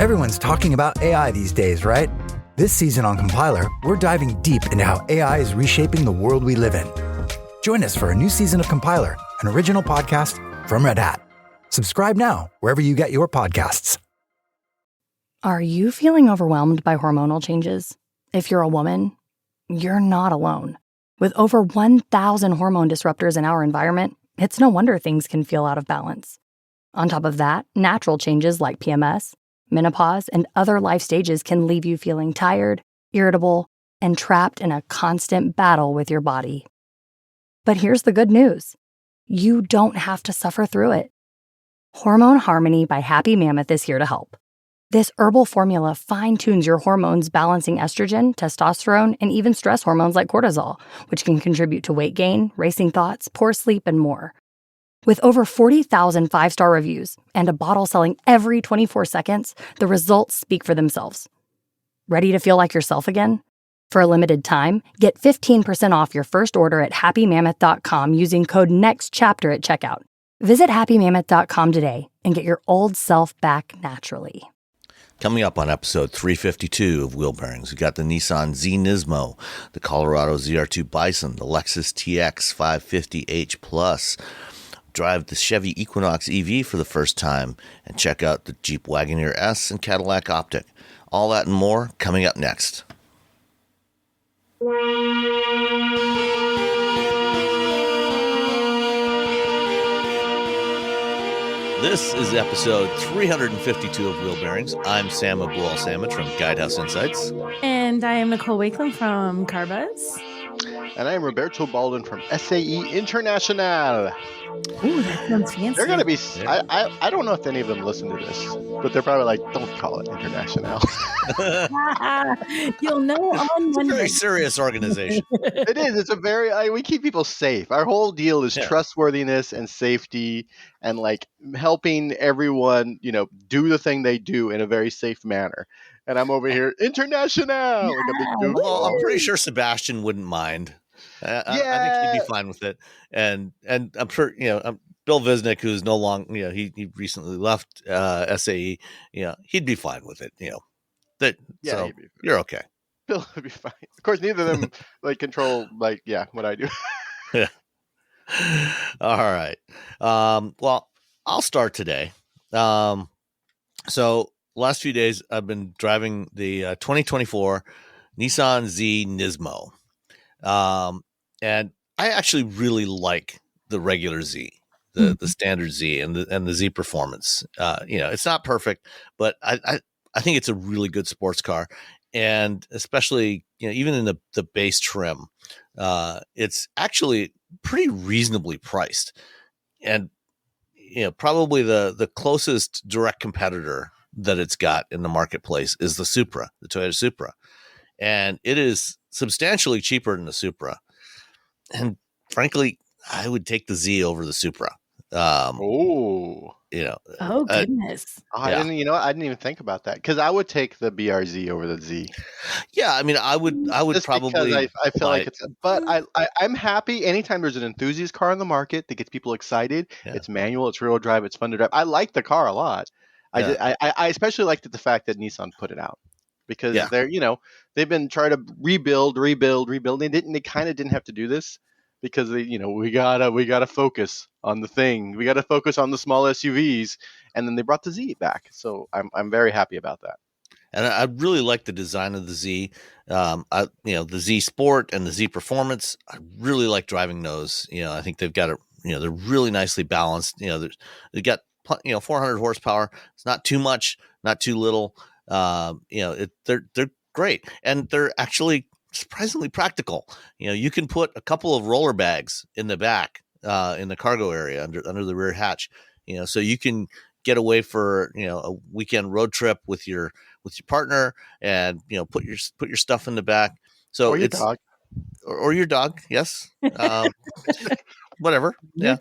Everyone's talking about AI these days, right? This season on Compiler, we're diving deep into how AI is reshaping the world we live in. Join us for a new season of Compiler, an original podcast from Red Hat. Subscribe now, wherever you get your podcasts. Are you feeling overwhelmed by hormonal changes? If you're a woman, you're not alone. With over 1,000 hormone disruptors in our environment, it's no wonder things can feel out of balance. On top of that, natural changes like PMS, menopause, and other life stages can leave you feeling tired, irritable, and trapped in a constant battle with your body. But here's the good news. You don't have to suffer through it. Hormone Harmony by Happy Mammoth is here to help. This herbal formula fine-tunes your hormones, balancing estrogen, testosterone, and even stress hormones like cortisol, which can contribute to weight gain, racing thoughts, poor sleep, and more. With over 40,000 five-star reviews and a bottle selling every 24 seconds, the results speak for themselves. Ready to feel like yourself again? For a limited time, get 15% off your first order at happymammoth.com using code NEXTCHAPTER at checkout. Visit happymammoth.com today and get your old self back naturally. Coming up on episode 352 of Wheel Bearings, we got the Nissan Z Nismo, the Colorado ZR2 Bison, the Lexus TX 550h Plus. Drive the Chevy Equinox EV for the first time, and check out the Jeep Wagoneer S and Cadillac Optiq. All that and more coming up next. This is episode 352 of Wheel Bearings. I'm Sam Abdul-Samad from Guidehouse Insights. And I am Nicole Wakeland from Carbuzz. And I am Roberto Baldwin from SAE International. Ooh, that sounds fancy. They're going to be... I don't know if any of them listen to this, but they're probably like, don't call it International. You'll know on Monday. It's a very serious organization. It is. It's a very... we keep people safe. Our whole deal is trustworthiness and safety and like helping everyone, do the thing they do in a very safe manner. And I'm over here, International! Like a big goof. Well, I'm pretty sure Sebastian wouldn't mind. I think he'd be fine with it. And I'm sure, Bill Visnick, who's no longer, he recently left SAE, he'd be fine with it, So you're okay. Bill would be fine. Of course, neither of them control what I do. Yeah. All right. Well, I'll start today. So last few days, I've been driving the 2024 Nissan Z Nismo. And I actually really like the regular Z, the standard Z and the Z Performance. It's not perfect, but I think it's a really good sports car. And especially, even in the base trim, it's actually pretty reasonably priced. And, probably the closest direct competitor that it's got in the marketplace is the Supra, the Toyota Supra. And it is substantially cheaper than the Supra. And frankly, I would take the Z over the Supra. Oh goodness. I didn't even think about that because I would take the BRZ over the Z. Yeah, I mean, I would just probably. I feel like it's, but I'm happy anytime there's an enthusiast car on the market that gets people excited. Yeah. It's manual, it's rear-wheel drive, it's fun to drive. I like the car a lot. Yeah. I especially liked the fact that Nissan put it out because they're they've been trying to rebuild. They kind of didn't have to do this. Because we gotta focus on the thing. We gotta focus on the small SUVs, and then they brought the Z back. So I'm very happy about that. And I really like the design of the Z. The Z Sport and the Z Performance. I really like driving those. I think they've got they're really nicely balanced. They've got 400 horsepower. It's not too much, not too little. They're great, and they're actually surprisingly practical. You can put a couple of roller bags in the back, in the cargo area under the rear hatch, so you can get away for, a weekend road trip with your partner and, put your stuff in the back. So or your dog. Or your dog. Yes. Whatever. Your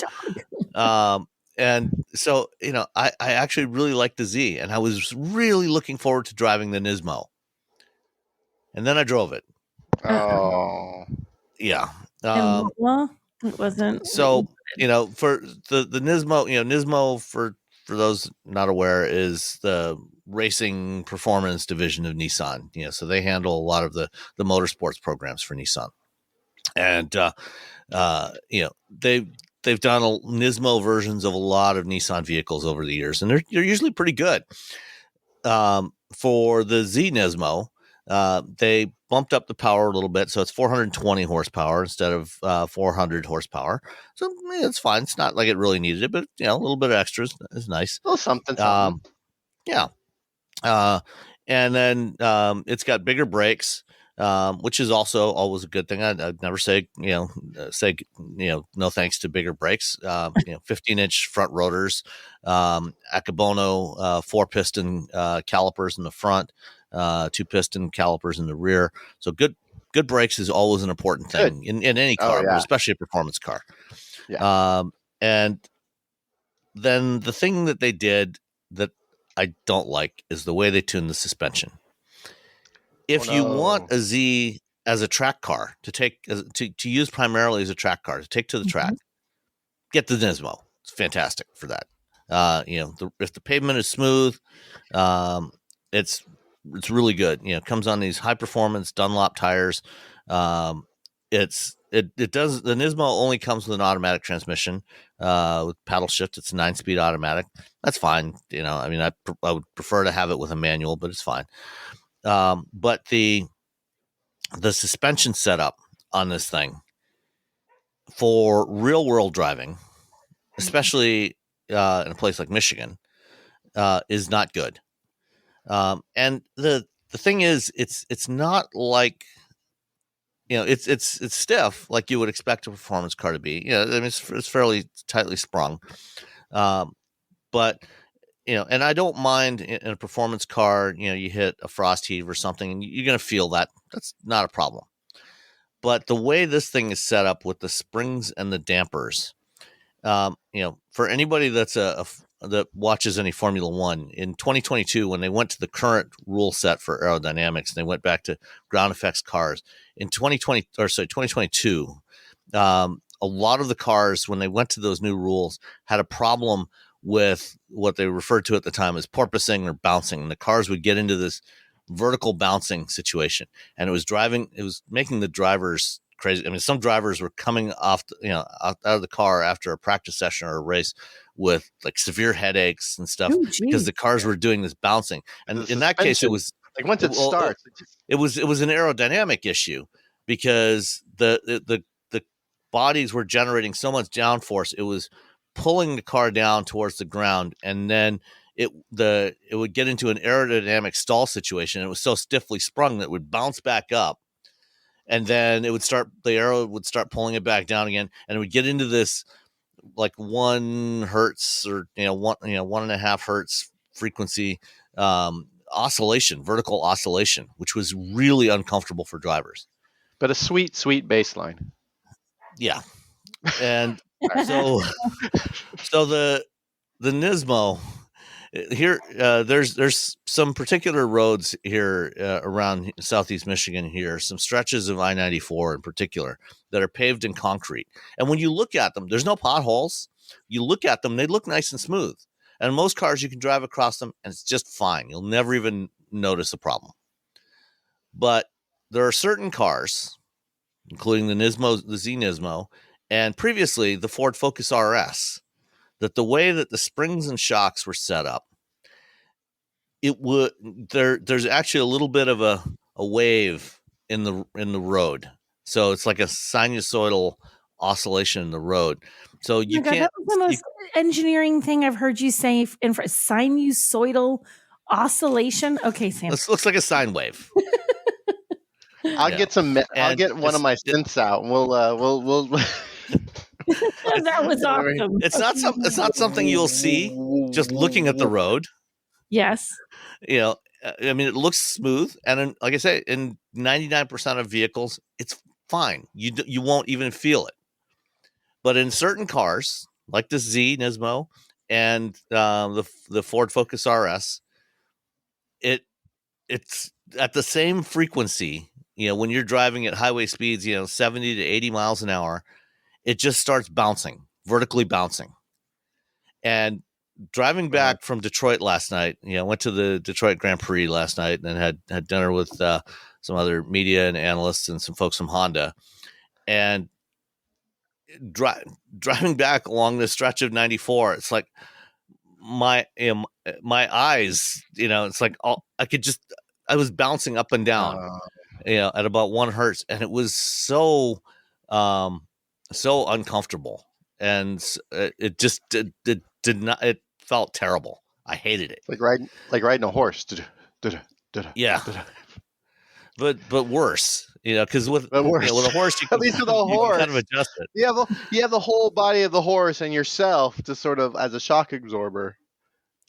dog. And so, I actually really like the Z, and I was really looking forward to driving the Nismo. And then I drove it. Oh, yeah. It wasn't. So, for the Nismo, Nismo for those not aware is the racing performance division of Nissan. So they handle a lot of the motorsports programs for Nissan, and they've done Nismo versions of a lot of Nissan vehicles over the years, and they're usually pretty good. For the Z Nismo, they bumped up the power a little bit, so it's 420 horsepower instead of 400 horsepower. So it's fine. It's not like it really needed it, but a little bit of extra is nice. A little something. Yeah. And then it's got bigger brakes, which is also always a good thing. I'd never say no thanks to bigger brakes. 15-inch front rotors, Akabono 4-piston calipers in the front, 2-piston calipers in the rear. So good brakes is always an important thing in any car, but especially a performance car. Yeah. And then the thing that they did that I don't like is the way they tune the suspension. If you want a Z as a track car to use primarily as a track car to take to the track, get the Nismo. It's fantastic for that. If the pavement is smooth, it's really good. It comes on these high performance Dunlop tires. It does. The Nismo only comes with an automatic transmission with paddle shift. It's a 9-speed automatic. That's fine. I would prefer to have it with a manual, but it's fine. But the suspension setup on this thing for real world driving, especially in a place like Michigan, is not good. And the thing is, it's not like, it's stiff like you would expect a performance car to be. It's fairly tightly sprung. But and I don't mind in a performance car, you hit a frost heave or something and you're going to feel that. That's not a problem. But the way this thing is set up with the springs and the dampers, for anybody that watches any Formula One in 2022, when they went to the current rule set for aerodynamics, and they went back to ground effects cars in 2022, a lot of the cars, when they went to those new rules, had a problem with what they referred to at the time as porpoising or bouncing. And the cars would get into this vertical bouncing situation, and it was making the drivers crazy. I mean, some drivers were coming off, out of the car after a practice session or a race with like severe headaches and stuff because the cars were doing this bouncing. And in that case, it was like once it starts, it was an aerodynamic issue because the bodies were generating so much downforce. It was pulling the car down towards the ground, and then it would get into an aerodynamic stall situation. It was so stiffly sprung that it would bounce back up, and then the aero would start pulling it back down again, and it would get into this like 1 hertz or 1.5 hertz frequency oscillation, vertical oscillation, which was really uncomfortable for drivers. But a sweet baseline. Yeah, and so the Nismo here, there's some particular roads here around Southeast Michigan here, some stretches of I-94 in particular that are paved in concrete. And when you look at them, there's no potholes. You look at them, they look nice and smooth. And most cars, you can drive across them and it's just fine. You'll never even notice a problem. But there are certain cars, including the Z Nismo, and previously the Ford Focus RS, that the way that the springs and shocks were set up, there's actually a little bit of a wave in the road. So it's like a sinusoidal oscillation in the road. So you can't. That was the most engineering thing I've heard you say. Sinusoidal oscillation. Okay, Sam. This looks like a sine wave. I'll get one of my synths out, and we'll. That was awesome. It's not something you'll see just looking at the road. Yes. I mean, it looks smooth, and like I say, in 99% of vehicles, it's fine. You won't even feel it. But in certain cars, like the Z Nismo and the Ford Focus RS, it's at the same frequency. When you're driving at highway speeds, 70 to 80 miles an hour, it just starts bouncing, vertically bouncing. And driving back from Detroit last night, went to the Detroit Grand Prix last night and then had dinner with some other media and analysts and some folks from Honda. And driving back along this stretch of 94, it's like my eyes, it's like I was bouncing up and down, at about 1 hertz, and it was so uncomfortable, and it just did not. It felt terrible. I hated it. Like riding a horse. Yeah, but worse. Because with a horse, you can, at least with a horse, kind of adjust it. You have the whole body of the horse and yourself to sort of as a shock absorber.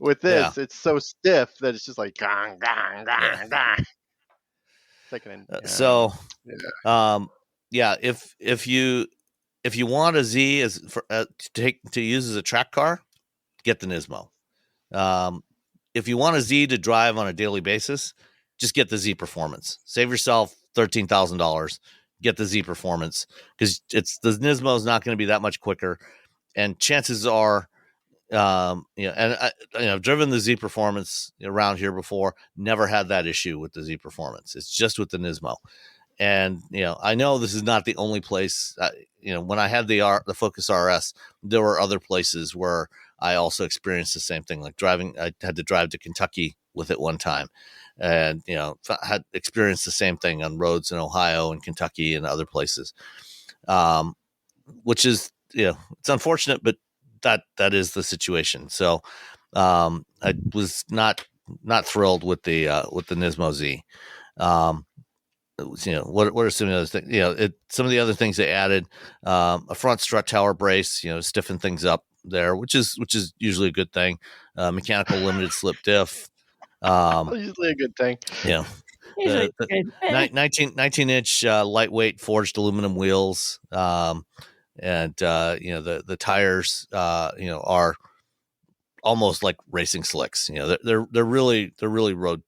With this, it's so stiff that it's just like gong, gong, gong, gong. If you want a Z to use as a track car, get the Nismo. If you want a Z to drive on a daily basis, just get the Z Performance. Save yourself $13,000. Get the Z Performance, because the Nismo is not going to be that much quicker, and chances are, I've driven the Z Performance around here before. Never had that issue with the Z Performance. It's just with the Nismo, and I know this is not the only place. When I had the Focus RS, there were other places where I also experienced the same thing. Like driving, I had to drive to Kentucky with it one time, and had experienced the same thing on roads in Ohio and Kentucky and other places, which is it's unfortunate, but that is the situation. So I was not thrilled with the Nismo Z. What are some of the other things? Some of the other things they added, a front strut tower brace, stiffen things up there, which is usually a good thing. Mechanical limited slip diff. Usually a good thing. Yeah. 19-inch lightweight forged aluminum wheels. And the tires are almost like racing slicks. They're really road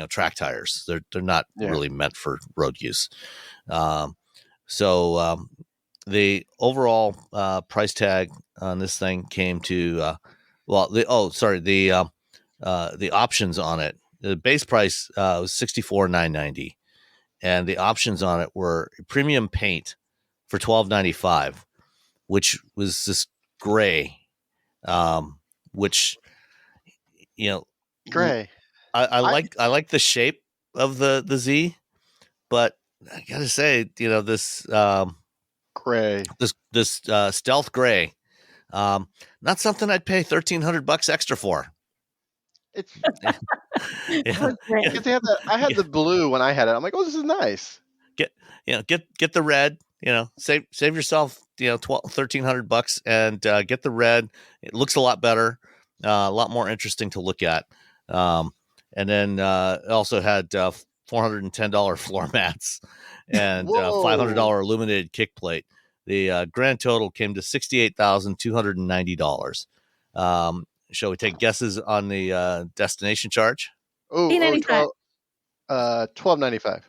track tires. They're not really meant for road use. So the overall price tag on this thing came to the options on it. The base price was $64,990, and the options on it were premium paint for $12.95, which was this gray, which gray. I like the shape of the Z, but I gotta say, this gray, this stealth gray, not something I'd pay $1,300 extra for. It's I had the blue when I had it. I'm like, oh, this is nice. Get the red. Save yourself $1,300 and get the red. It looks a lot better, a lot more interesting to look at. And then it also had $410 floor mats and $500 illuminated kick plate. The grand total came to $68,290. Shall we take guesses on the destination charge? $895. $12.95.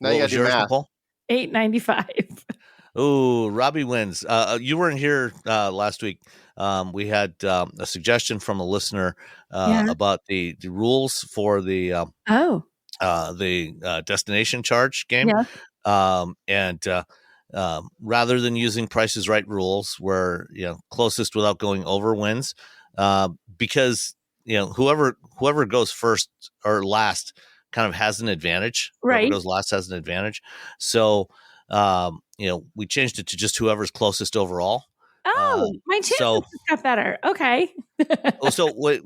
Now you got to do math. $895. Oh, Robbie wins. You weren't here last week. We had a suggestion from a listener about the rules for the destination charge game. Yeah. And rather than using Price is Right rules, where closest without going over wins, because whoever goes first or last kind of has an advantage. Right. Whoever goes last has an advantage. So we changed it to just whoever's closest overall. Oh, my chances got better. Okay. So wait,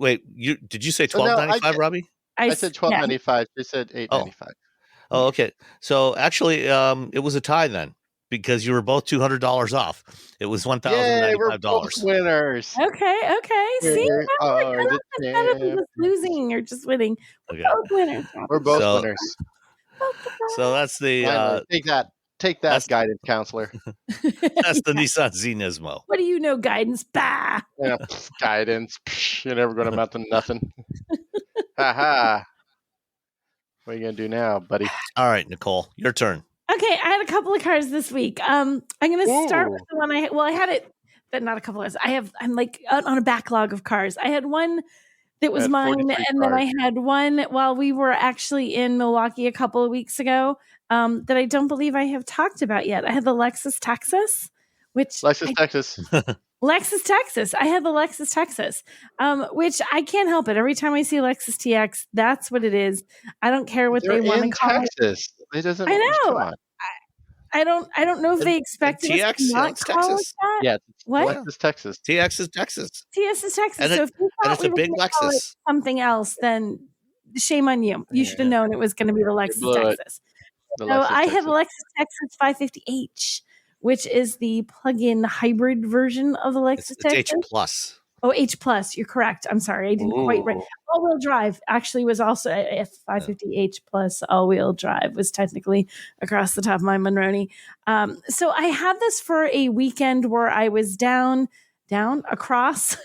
did you say $12.95, Robbie? I said $12.95. They said $8.95. Oh, okay. So actually, it was a tie then, because you were both $200 off. It was $1,095. We're both winners. Okay. See, better than just losing or just winning. We're both winners. We're both winners. So that's the take that guidance counselor. That's the Nissan Z Nismo. What do you know, guidance? Bah. Yeah, guidance. You're never going to amount to nothing. Ha ha. What are you going to do now, buddy? All right, Nicole, your turn. Okay, I had a couple of cars this week. I'm going to start with the one I had it not a couple of. I'm like on a backlog of cars. I had one that was mine, and cars. then I had one while we were actually in Milwaukee a couple of weeks ago that I don't believe I have talked about yet. I had the Lexus Texas, Texas. Lexus Texas. I had the Lexus Texas, which I can't help it. Every time I see Lexus TX, that's what it is. I don't care what they want to call Texas. It doesn't. I know. Come on. I don't know if they expected us TX, to not call Texas. it that. Yeah, What? Lexus Texas. TX is Texas. TS is Texas. And so it- if you and thought it's we a were big gonna call it Lexus. something else, then shame on you. You should have known it was going to be the Lexus blew it. Texas. The So Lexus I have Texas. the Lexus Texas 550H, which is the plug-in hybrid version of the Lexus It's Texas. H plus. Oh, H plus. You're correct. I'm sorry. I didn't quite right. All-wheel drive actually was also a 550H plus all-wheel drive was technically across the top of my Monroney. So I had this for a weekend where I was down, across,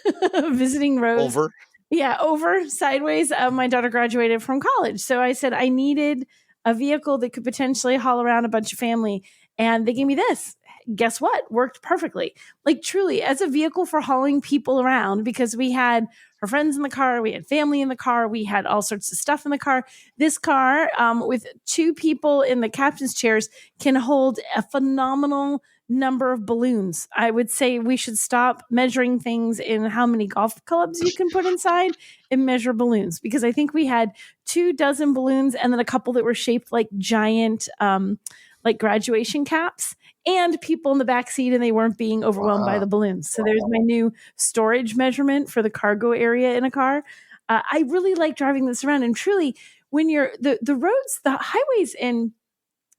visiting Rose. Over. Yeah, over, sideways. My daughter graduated from college. So I said I needed a vehicle that could potentially haul around a bunch of family. And they gave me this. Guess what? Worked perfectly. Like truly, as a vehicle for hauling people around, because we had her friends in the car, we had family in the car, we had all sorts of stuff in the car. This car, with two people in the captain's chairs, can hold a phenomenal number of balloons. I would say we should stop measuring things in how many golf clubs you can put inside and measure balloons, because I think we had 24 balloons and then a couple that were shaped like giant, like graduation caps, and people in the back seat, and they weren't being overwhelmed by the balloons. So there's my new storage measurement for the cargo area in a car. I really like driving this around, and truly, when you're the roads, the highways in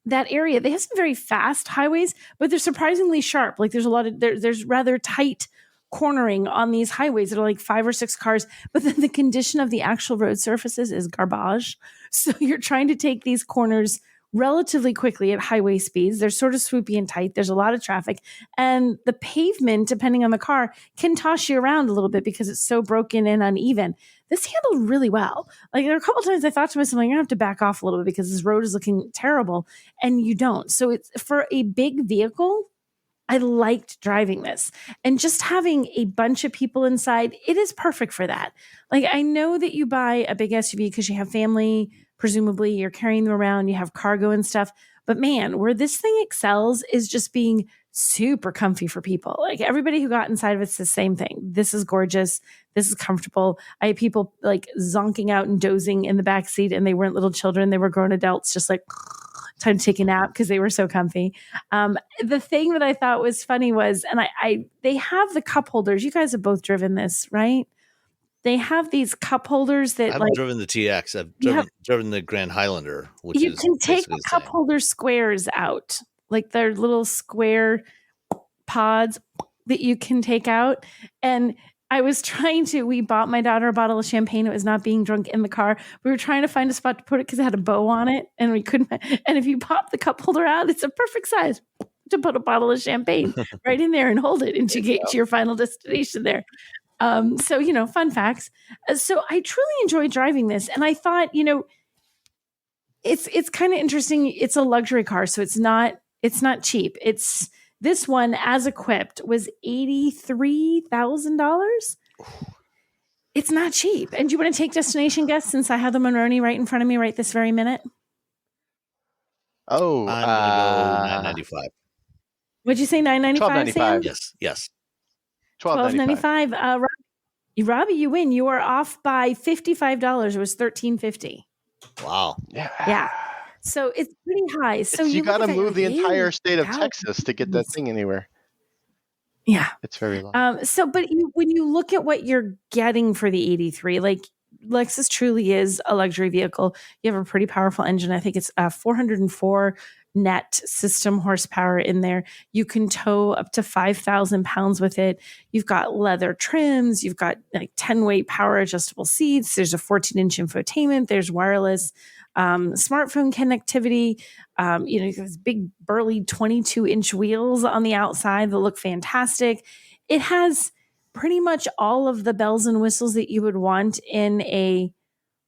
that area, they have some very fast highways, but they're surprisingly sharp. Like there's a lot of there's rather tight cornering on these highways that are like 5 or 6 cars, but then the condition of the actual road surfaces is garbage. So you're trying to take these corners relatively quickly at highway speeds. They're sort of swoopy and tight. There's a lot of traffic, and the pavement, depending on the car, can toss you around a little bit because it's so broken and uneven. This handled really well. Like there are a couple times I thought to myself, I'm going to have to back off a little bit because this road is looking terrible, and you don't. So it's for a big vehicle. I liked driving this, and just having a bunch of people inside, it is perfect for that. Like I know that you buy a big SUV because you have family, presumably you're carrying them around, you have cargo and stuff. But man, where this thing excels is just being super comfy for people. Like everybody who got inside of it's the same thing. This is gorgeous. This is comfortable. I had people like zonking out and dozing in the back seat, and they weren't little children. They were grown adults, just like time to take a nap because they were so comfy. The thing that I thought was funny was, and they have the cup holders. You guys have both driven this, right? They have these cup holders that I've driven the TX. I've driven the Grand Highlander, which you is can take the cup same. holder squares out, like they're little square pods that you can take out. And I was we bought my daughter a bottle of champagne. It was not being drunk in the car. We were trying to find a spot to put it because it had a bow on it, and we couldn't. And if you pop the cup holder out, it's a perfect size to put a bottle of champagne right in there and hold it until you get to your final destination there. So, fun facts. So I truly enjoyed driving this. And I thought, it's kind of interesting. It's a luxury car, so it's not cheap. This one, as equipped, was $83,000. It's not cheap. And do you want to take destination guess since I have the Monroney right in front of me right this very minute? Oh, I'm gonna go $995. What'd you say, $995, Sam? Yes. $12.95. Robbie, you win. You are off by $55. It was $13.50. Wow. Yeah. So it's pretty high. So you got to look at move the that, entire state of Texas to get that thing anywhere. Yeah. It's very long. But when you look at what you're getting for the 83, like Lexus truly is a luxury vehicle. You have a pretty powerful engine. I think it's 404 net system horsepower in there. You can tow up to 5,000 pounds with it. You've got leather trims. You've got like 10-way power adjustable seats. There's a 14-inch infotainment. There's wireless smartphone connectivity. You've got these big burly 22-inch wheels on the outside that look fantastic. It has pretty much all of the bells and whistles that you would want in a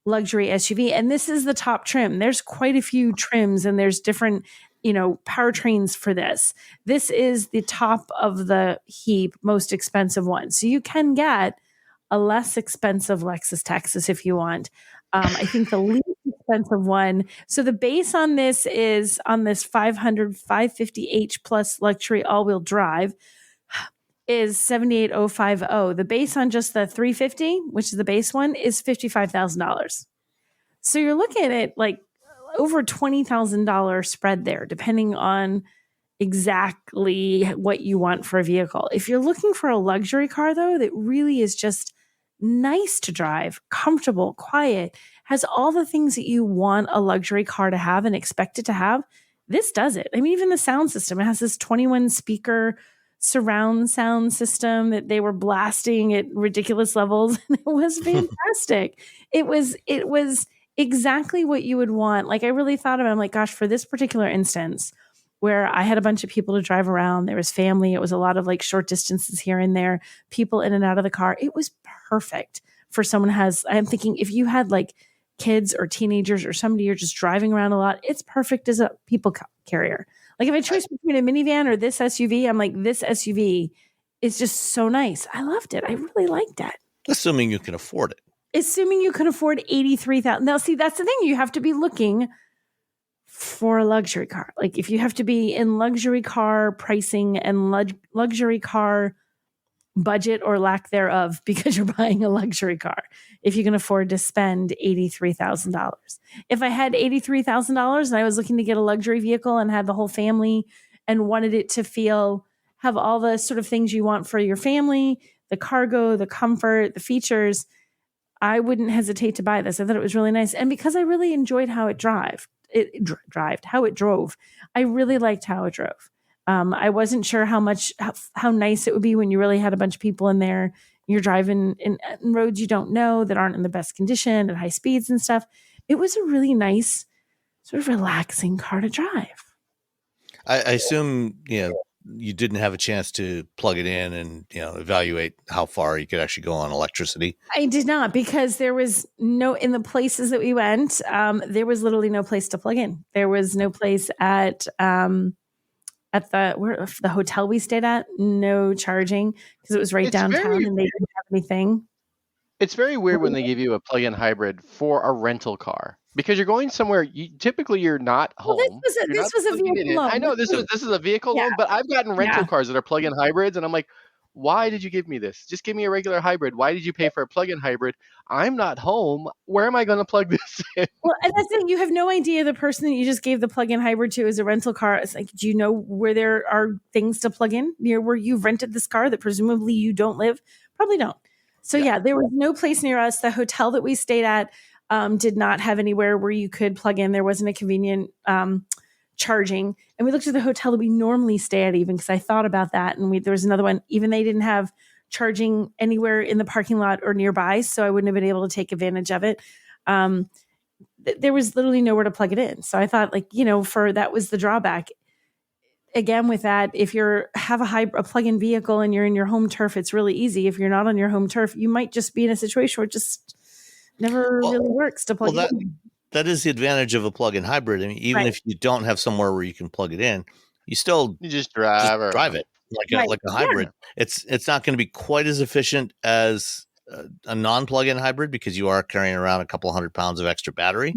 luxury SUV. And this is the top trim. There's quite a few trims, and there's different powertrains for this. This is the top of the heap, most expensive one. So you can get a less expensive Lexus Texas if you want. I think the least expensive one. So the base on this is on this 550h plus luxury all-wheel drive is 78,050. The base on just the 350, which is the base one, is $55,000. So you're looking at it like over $20,000 spread there, depending on exactly what you want for a vehicle. If you're looking for a luxury car, though, that really is just nice to drive, comfortable, quiet, has all the things that you want a luxury car to have and expect it to have, this does it. I mean, even the sound system, it has this 21 speaker surround sound system that they were blasting at ridiculous levels. And it was fantastic. It was exactly what you would want. Like, I really thought about it. I'm like, gosh, for this particular instance, where I had a bunch of people to drive around, there was family, it was a lot of like short distances here and there, people in and out of the car. It was perfect for someone I'm thinking if you had like kids or teenagers or somebody you're just driving around a lot, it's perfect as a people carrier. Like if I choose between a minivan or this SUV, I'm like, this SUV is just so nice. I loved it. I really liked it. Assuming you can afford it. Assuming you can afford $83,000. Now, see, that's the thing. You have to be looking for a luxury car. Like if you have to be in luxury car pricing and luxury car budget or lack thereof because you're buying a luxury car, if you can afford to spend $83,000. If I had $83,000 and I was looking to get a luxury vehicle and had the whole family and wanted it to have all the sort of things you want for your family, the cargo, the comfort, the features, I wouldn't hesitate to buy this. I thought it was really nice. And because I really enjoyed how it drove, I really liked how it drove. I wasn't sure how nice it would be when you really had a bunch of people in there. You're driving in roads you don't know that aren't in the best condition at high speeds and stuff. It was a really nice, sort of relaxing car to drive. I assume, you didn't have a chance to plug it in and, evaluate how far you could actually go on electricity. I did not, because there was in the places that we went, there was literally no place to plug in. There was no place at the hotel we stayed at, no charging because it was right downtown and they didn't have anything. It's very weird when they give you a plug-in hybrid for a rental car because you're going somewhere. Typically, you're not home. Well, this was a vehicle loan. I know this is a vehicle loan, but I've gotten rental cars that are plug-in hybrids, and I'm like, why did you give me this? Just give me a regular hybrid. Why did you pay for a plug-in hybrid? I'm not home. Where am I going to plug this in? Well, and that's the thing. You have no idea the person that you just gave the plug-in hybrid to is a rental car. It's like, do you know where there are things to plug in near where you've rented this car that presumably you don't live? Probably don't. So there was no place near us. The hotel that we stayed at did not have anywhere where you could plug in. There wasn't a convenient charging. And we looked at the hotel that we normally stay at, even because I thought about that. And there was another one, even they didn't have charging anywhere in the parking lot or nearby. So I wouldn't have been able to take advantage of it. There was literally nowhere to plug it in. So I thought that was the drawback. Again, with that, if you have a plug-in vehicle and you're in your home turf, it's really easy. If you're not on your home turf, you might just be in a situation where it just never really works to plug in. That is the advantage of a plug-in hybrid. I mean, even if you don't have somewhere where you can plug it in, you just drive it like a hybrid. Yeah. It's not going to be quite as efficient as a non-plug-in hybrid because you are carrying around a couple 100 pounds of extra battery,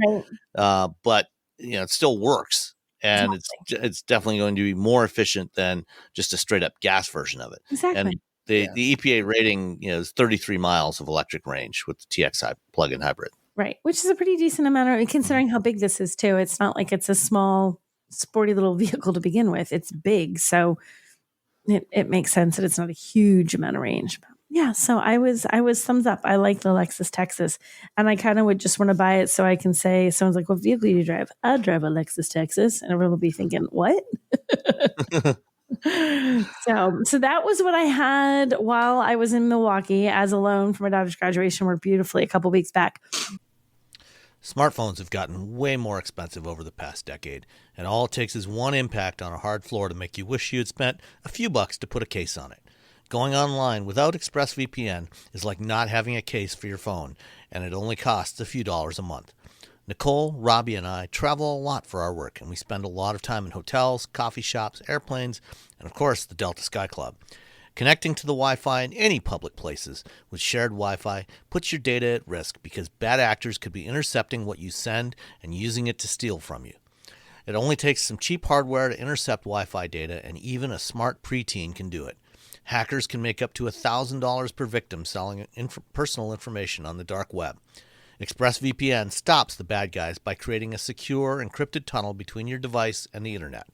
but it still works. And it's definitely going to be more efficient than just a straight up gas version of it. Exactly. And the EPA rating is 33 miles of electric range with the TX plug-in hybrid. Right, which is a pretty decent amount of, considering how big this is too. It's not like it's a small, sporty little vehicle to begin with. It's big, so it makes sense that it's not a huge amount of range. Yeah, so I was thumbs up. I like the Lexus Texas, and I kind of would just want to buy it so I can say, someone's like, "What vehicle do you drive?" I drive a Lexus Texas, and everyone will be thinking, "What?" So that was what I had while I was in Milwaukee as a loan for my daughter's graduation. Worked beautifully a couple weeks back. Smartphones have gotten way more expensive over the past decade, and all it takes is one impact on a hard floor to make you wish you had spent a few bucks to put a case on it. Going online without ExpressVPN is like not having a case for your phone, and it only costs a few dollars a month. Nicole, Robbie, and I travel a lot for our work, and we spend a lot of time in hotels, coffee shops, airplanes, and of course, the Delta Sky Club. Connecting to the Wi-Fi in any public places with shared Wi-Fi puts your data at risk because bad actors could be intercepting what you send and using it to steal from you. It only takes some cheap hardware to intercept Wi-Fi data, and even a smart preteen can do it. Hackers can make up to $1,000 per victim selling personal information on the dark web. ExpressVPN stops the bad guys by creating a secure, encrypted tunnel between your device and the internet.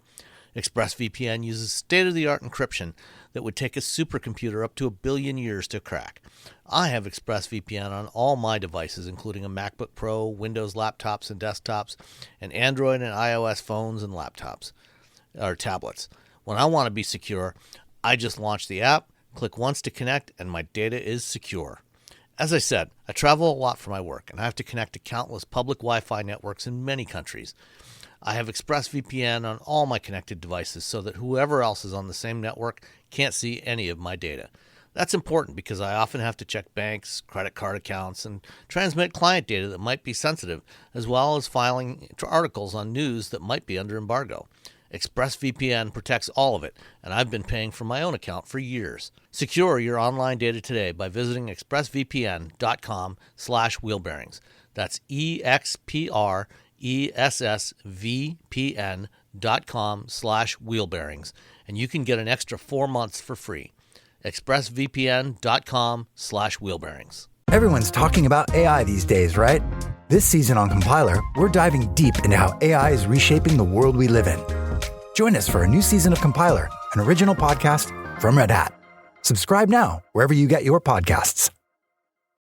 ExpressVPN uses state-of-the-art encryption that would take a supercomputer up to 1 billion years to crack. I have ExpressVPN on all my devices, including a MacBook Pro, Windows laptops and desktops, and Android and iOS phones and laptops, or tablets. When I want to be secure, I just launch the app, click once to connect, and my data is secure. As I said, I travel a lot for my work, and I have to connect to countless public Wi-Fi networks in many countries. I have ExpressVPN on all my connected devices so that whoever else is on the same network can't see any of my data. That's important because I often have to check banks, credit card accounts, and transmit client data that might be sensitive, as well as filing articles on news that might be under embargo. ExpressVPN protects all of it, and I've been paying for my own account for years. Secure your online data today by visiting expressvpn.com/wheelbearings. That's expressvpn.com/wheelbearings, and you can get an extra 4 months for free. expressvpn.com/wheelbearings. Everyone's talking about AI these days, right? This season on Compiler, we're diving deep into how AI is reshaping the world we live in. Join us for a new season of Compiler, an original podcast from Red Hat. Subscribe now, wherever you get your podcasts.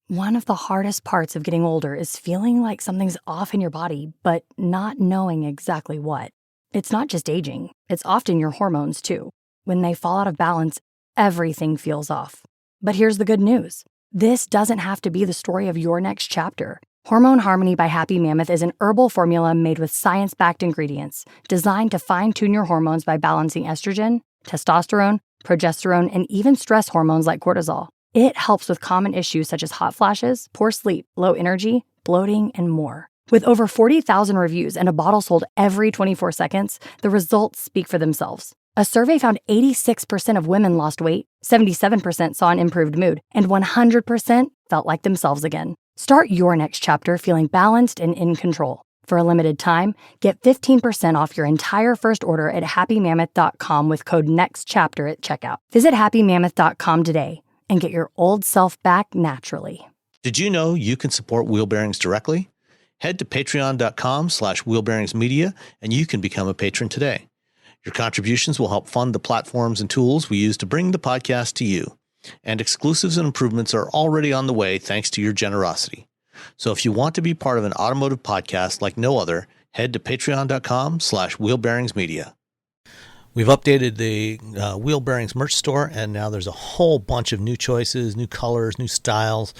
One of the hardest parts of getting older is feeling like something's off in your body, but not knowing exactly what. It's not just aging, it's often your hormones too. When they fall out of balance, everything feels off. But here's the good news. This doesn't have to be the story of your next chapter. Hormone Harmony by Happy Mammoth is an herbal formula made with science-backed ingredients designed to fine-tune your hormones by balancing estrogen, testosterone, progesterone, and even stress hormones like cortisol. It helps with common issues such as hot flashes, poor sleep, low energy, bloating, and more. With over 40,000 reviews and a bottle sold every 24 seconds, the results speak for themselves. A survey found 86% of women lost weight, 77% saw an improved mood, and 100% felt like themselves again. Start your next chapter feeling balanced and in control. For a limited time, get 15% off your entire first order at happymammoth.com with code NEXTCHAPTER at checkout. Visit happymammoth.com today and get your old self back naturally. Did you know you can support Wheel Bearings directly? Head to patreon.com/wheelbearingsmedia and you can become a patron today. Your contributions will help fund the platforms and tools we use to bring the podcast to you. And exclusives and improvements are already on the way thanks to your generosity. So if you want to be part of an automotive podcast like no other, head to patreon.com/wheelbearingsmedia. We've updated the Wheel Bearings merch store, and now there's a whole bunch of new choices, new colors, new styles,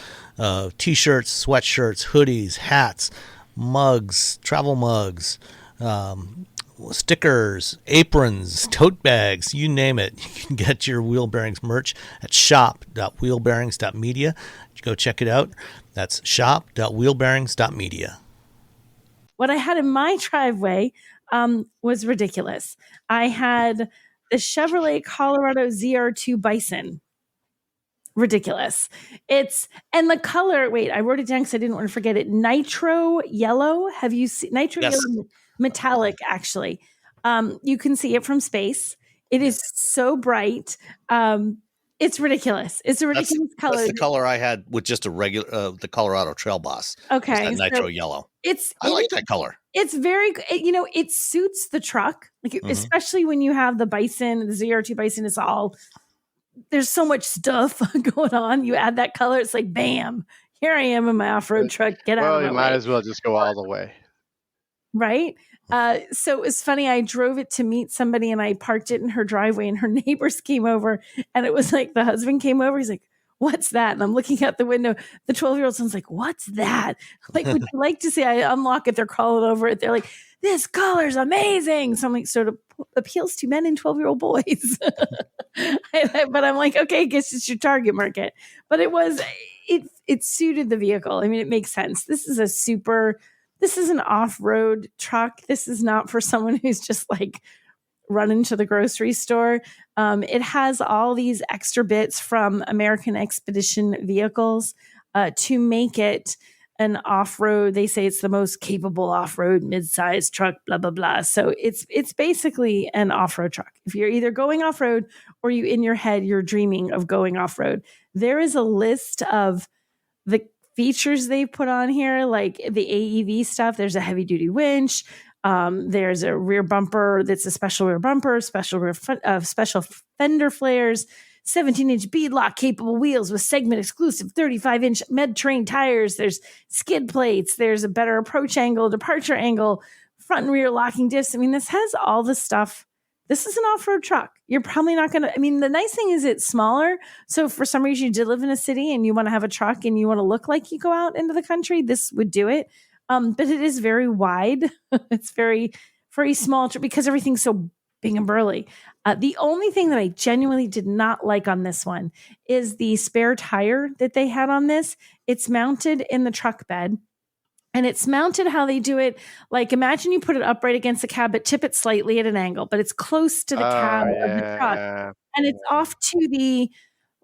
t-shirts, sweatshirts, hoodies, hats, mugs, travel mugs, stickers, aprons, tote bags, you name it. You can get your Wheel Bearings merch at shop.wheelbearings.media. Go check it out. That's shop.wheelbearings.media. What I had in my driveway was ridiculous. I had the Chevrolet Colorado ZR2 Bison. Ridiculous. And the color, wait, I wrote it down because I didn't want to forget it. Nitro yellow. Have you seen nitro Yes. yellow? Metallic, actually. You can see it from space. It is so bright. It's ridiculous. It's a ridiculous color. That's the color I had with just a regular, the Colorado Trail Boss. Okay. That nitro yellow. I like that color. It's very, it suits the truck, especially when you have the Bison, the ZR2 Bison. There's so much stuff going on. You add that color, it's like, bam, here I am in my off-road truck. Get out of my way. Well, you might as well just go all the way. Right? So it was funny. I drove it to meet somebody and I parked it in her driveway and her neighbors came over and it was like the husband came over. He's like, what's that? And I'm looking out the window. The 12-year-old son's like, what's that? Like, would you like to see? I unlock it. They're calling over it. They're like, this color's amazing. So I'm like, sort of appeals to men and 12-year-old boys. But I'm like, okay, I guess it's your target market. But it suited the vehicle. I mean, it makes sense. This is a super this is an off-road truck. This is not for someone who's just like running to the grocery store. It has all these extra bits from American Expedition Vehicles to make it an off-road. They say it's the most capable off-road mid-sized truck, blah, blah, blah. So it's basically an off-road truck. If you're either going off-road or you in your head, you're dreaming of going off-road. There is a list of the features they put on here, like the AEV stuff. There's a heavy-duty winch. There's a rear bumper that's a special rear bumper, special fender flares, 17-inch beadlock capable wheels with segment exclusive 35-inch Med-Terrain tires. There's skid plates. There's a better approach angle, departure angle, front and rear locking diffs. I mean, this has all the stuff. This is an off-road truck. You're probably not going to, I mean, the nice thing is it's smaller. So for some reason you did live in a city and you want to have a truck and you want to look like you go out into the country, this would do it. But it is very wide. It's very, very small because everything's so big and burly. The only thing that I genuinely did not like on this one is the spare tire that they had on this. It's mounted in the truck bed. And it's mounted how they do it. Like, imagine you put it upright against the cab, but tip it slightly at an angle, but it's close to the cab of the truck. And it's off to the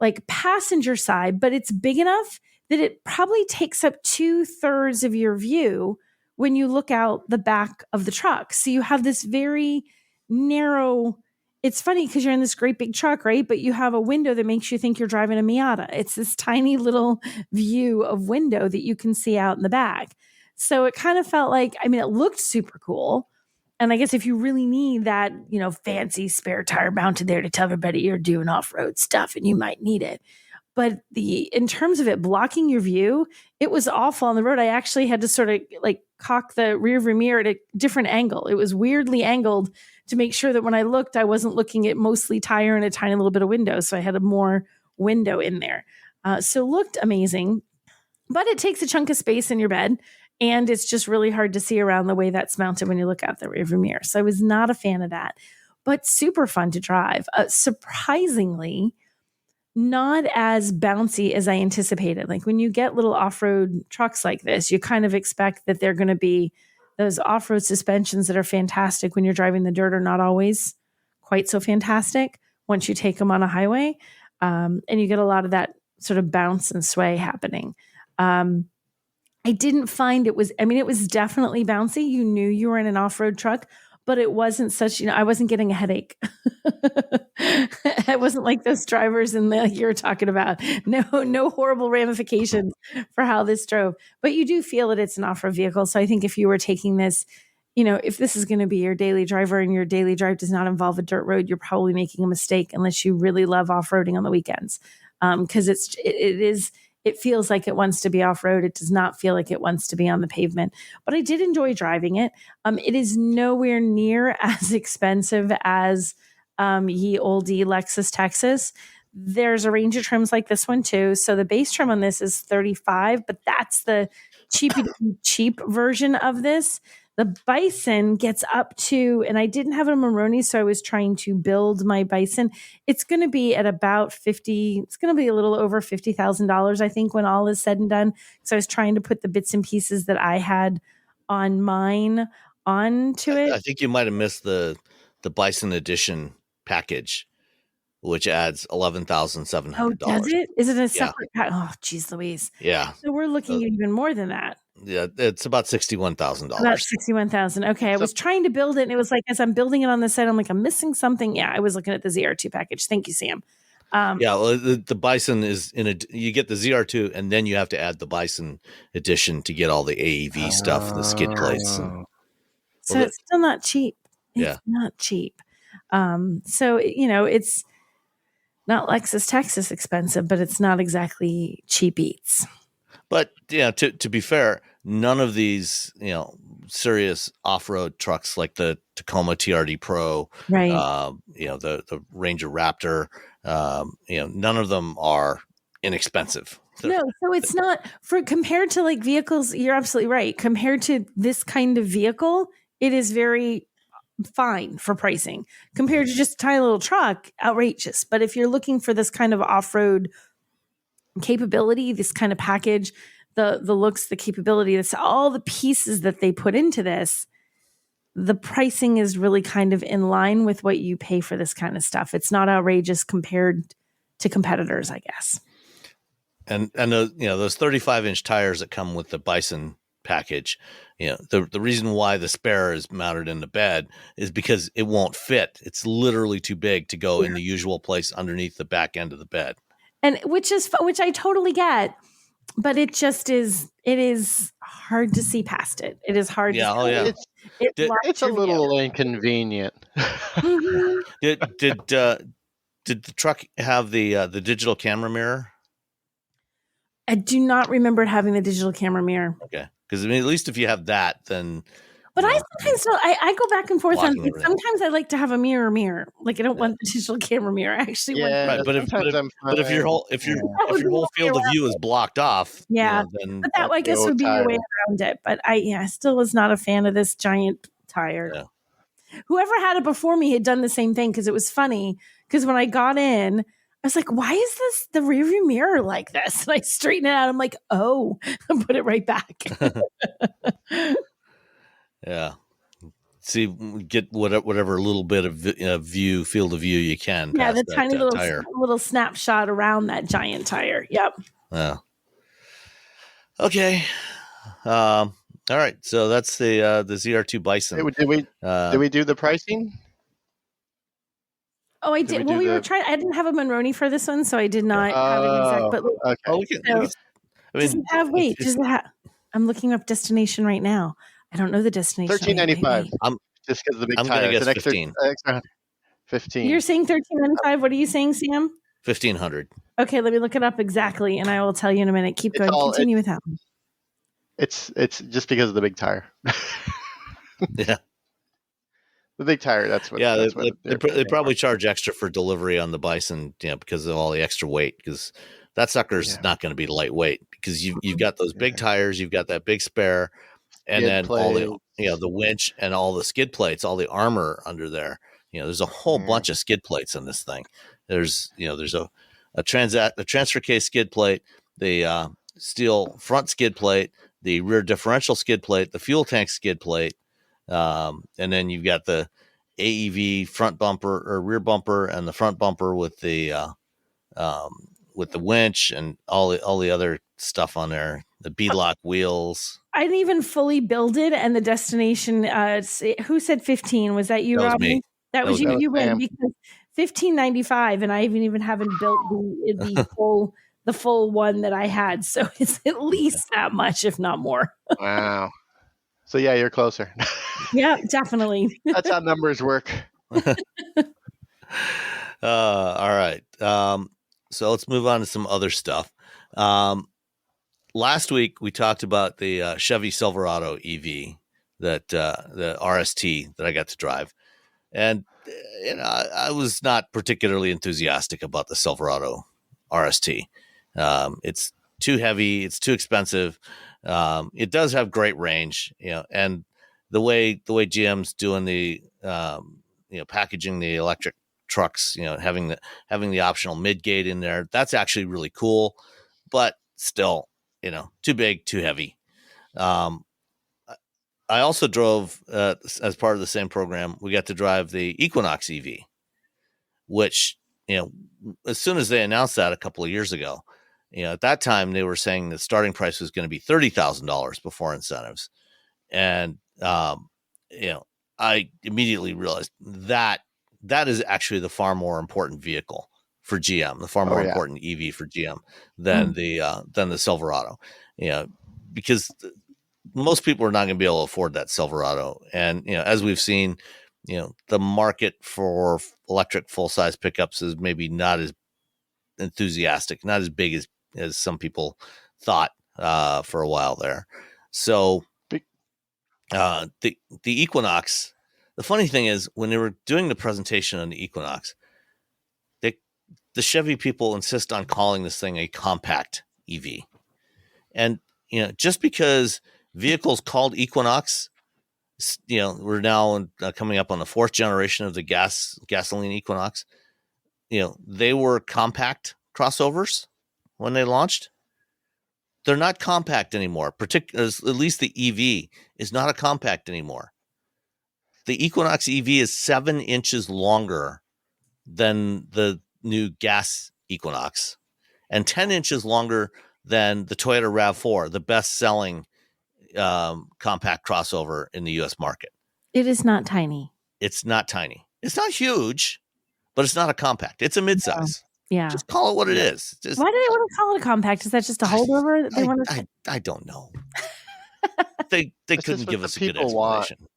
like passenger side, but it's big enough that it probably takes up 2/3 of your view when you look out the back of the truck. So you have this very narrow, it's funny because you're in this great big truck, right? But you have a window that makes you think you're driving a Miata. It's this tiny little view of window that you can see out in the back. So it kind of felt like, I mean, it looked super cool. And I guess if you really need that, you know, fancy spare tire mounted there to tell everybody you're doing off-road stuff and you might need it. But in terms of it blocking your view, it was awful on the road. I actually had to sort of like cock the rear view mirror at a different angle. It was weirdly angled to make sure that when I looked, I wasn't looking at mostly tire and a tiny little bit of window. So I had a more window in there. So looked amazing, but it takes a chunk of space in your bed. And it's just really hard to see around the way that's mounted when you look out the rearview mirror. So I was not a fan of that, but super fun to drive. Surprisingly, not as bouncy as I anticipated. Like when you get little off-road trucks like this, you kind of expect that they're going to be those off-road suspensions that are fantastic when you're driving the dirt are not always quite so fantastic once you take them on a highway. And you get a lot of that sort of bounce and sway happening. I didn't find it was definitely bouncy. You knew you were in an off-road truck, but it wasn't such, I wasn't getting a headache. It wasn't like those drivers you're talking about. No horrible ramifications for how this drove, but you do feel that it's an off-road vehicle. So I think if you were taking this, if this is going to be your daily driver and your daily drive does not involve a dirt road, you're probably making a mistake unless you really love off-roading on the weekends. Because it feels like it wants to be off-road. It does not feel like it wants to be on the pavement, but I did enjoy driving it. It is nowhere near as expensive as ye olde Lexus Texas. There's a range of trims like this one too. So the base trim on this is $35, but that's the cheap version of this. The Bison gets up to, and I didn't have a Maroni, so I was trying to build my Bison. It's going to be at about it's going to be a little over $50,000, I think, when all is said and done. So I was trying to put the bits and pieces that I had on mine onto it. I think you might have missed the Bison edition package, which adds $11,700. Oh, does it? Is it a separate pack? Oh, geez Louise. Yeah. So we're looking at even more than that. Yeah, it's about $61,000. About $61,000. Okay, I was trying to build it, and it was like as I'm building it on the site, I'm like, I'm missing something. Yeah, I was looking at the ZR2 package. Thank you, Sam. Well, the Bison is you get the ZR2, and then you have to add the Bison edition to get all the AEV stuff, the skid plates. So it's still not cheap. It's not cheap. So it's not Lexus Texas expensive, but it's not exactly cheap eats. But to be fair, none of these serious off-road trucks like the Tacoma TRD Pro, right? The Ranger Raptor, none of them are inexpensive. No, so it's not compared to like vehicles. You're absolutely right. Compared to this kind of vehicle, it is very fine for pricing. Compared to just a tiny little truck, outrageous. But if you're looking for this kind of off-road capability, this kind of package, the looks, the capability, it's all the pieces that they put into this. The pricing is really kind of in line with what you pay for this kind of stuff. It's not outrageous compared to competitors, I guess. And those 35-inch tires that come with the Bison package, the reason why the spare is mounted in the bed is because it won't fit. It's literally too big to go in the usual place underneath the back end of the bed. And which I totally get, but it is hard to see past it. It is hard. Yeah. To see. It's a little inconvenient. Mm-hmm. Did the truck have the digital camera mirror? I do not remember it having the digital camera mirror. Okay, because I mean, at least if you have that, then. But I sometimes I go back and forth on. Sometimes I like to have a mirror. Like I don't want the digital camera mirror. I actually want. Right, but if your whole field of view is blocked off, then but that I guess would be a way around it. But I still was not a fan of this giant tire. Yeah. Whoever had it before me had done the same thing because it was funny. Because when I got in, I was like, "Why is this the rearview mirror like this?" And I straightened it out. I'm like, "Oh," and put it right back. Yeah. See, get whatever little bit of field of view you can. Yeah, the tiny little snapshot around that giant tire. Yep. Yeah. Okay. All right. So that's the ZR2 Bison. Did we do the pricing? Oh, I did. Well, we were trying. I didn't have a Monroney for this one, so I did not have an exact. But okay. Does it have? I'm looking up destination right now. I don't know the destination. $13.95. Just because of the big tire. It's an extra 15. You're saying $13.95. What are you saying, Sam? $1,500. Okay, let me look it up exactly, and I will tell you in a minute. Keep going. Continue with that. It's just because of the big tire. Yeah. The big tire. That's what. Yeah, that's they probably charge extra for delivery on the Bison, because of all the extra weight. Because that sucker's not going to be lightweight. Because you've got those big tires, you've got that big spare, and then all the the winch and all the skid plates, all the armor under there. There's a whole bunch of skid plates in this thing. There's a transfer case skid plate, the steel front skid plate, the rear differential skid plate, the fuel tank skid plate. And then you've got the AEV front bumper or rear bumper and the front bumper with the winch and all the other stuff on there, the beadlock wheels. I didn't even fully build it, and the destination. Who said 15? Was that you, Robbie? That was you. You win because $15.95, and I even haven't built the full one that I had. So it's at least that much, if not more. Wow. So yeah, you're closer. Yeah, definitely. That's how numbers work. All right. So let's move on to some other stuff. Last week we talked about the Chevy Silverado EV, that the RST that I got to drive, and I was not particularly enthusiastic about the Silverado RST. It's too heavy. It's too expensive. It does have great range, and the way GM's doing the packaging the electric trucks, having the optional mid-gate in there, that's actually really cool, but still, too big, too heavy. I also drove, as part of the same program, we got to drive the Equinox EV, which, as soon as they announced that a couple of years ago, at that time they were saying the starting price was going to be $30,000 before incentives. And, I immediately realized that is actually the far more important vehicle for GM, the far more important EV for GM than the Silverado, because most people are not going to be able to afford that Silverado. And, as we've seen, the market for electric full-size pickups is maybe not as enthusiastic, not as big as some people thought for a while there. So the Equinox, the funny thing is when they were doing the presentation on the Equinox, the Chevy people insist on calling this thing a compact EV. And, just because vehicles called Equinox, we're now coming up on the fourth generation of the gasoline Equinox, they were compact crossovers when they launched. they're not compact anymore. Particularly, at least the EV is not a compact anymore. The Equinox EV is 7 inches longer than the new gas Equinox, and 10 inches longer than the Toyota RAV4, the best-selling compact crossover in the U.S. market. It is not tiny. It's not tiny. It's not huge, but it's not a compact. It's a midsize. Yeah. Just call it what it is. Just, why do they want to call it a compact? Is that just a holdover that they want to? I don't know. They couldn't give us a good explanation.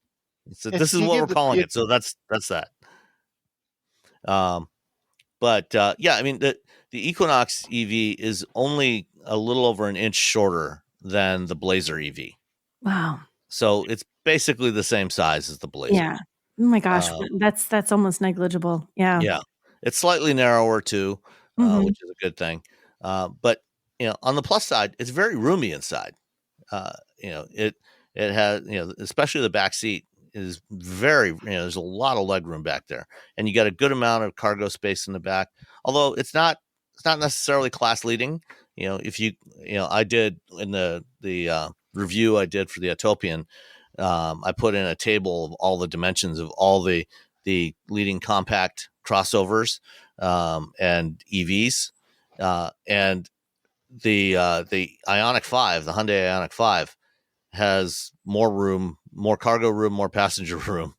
So this is what we're calling it. So that's that. But yeah, I mean the Equinox EV is only a little over an inch shorter than the Blazer EV. Wow. So it's basically the same size as the Blazer. Yeah. Oh my gosh, that's almost negligible. Yeah. Yeah. It's slightly narrower too, which is a good thing. But on the plus side, it's very roomy inside. It has, especially the back seat is very, there's a lot of leg room back there, and you got a good amount of cargo space in the back. Although it's not necessarily class leading. If I did in the review I did for the Utopian, I put in a table of all the dimensions of all the leading compact crossovers and EVs, and the Ioniq 5, the Hyundai Ioniq 5, has more room, more cargo room, more passenger room,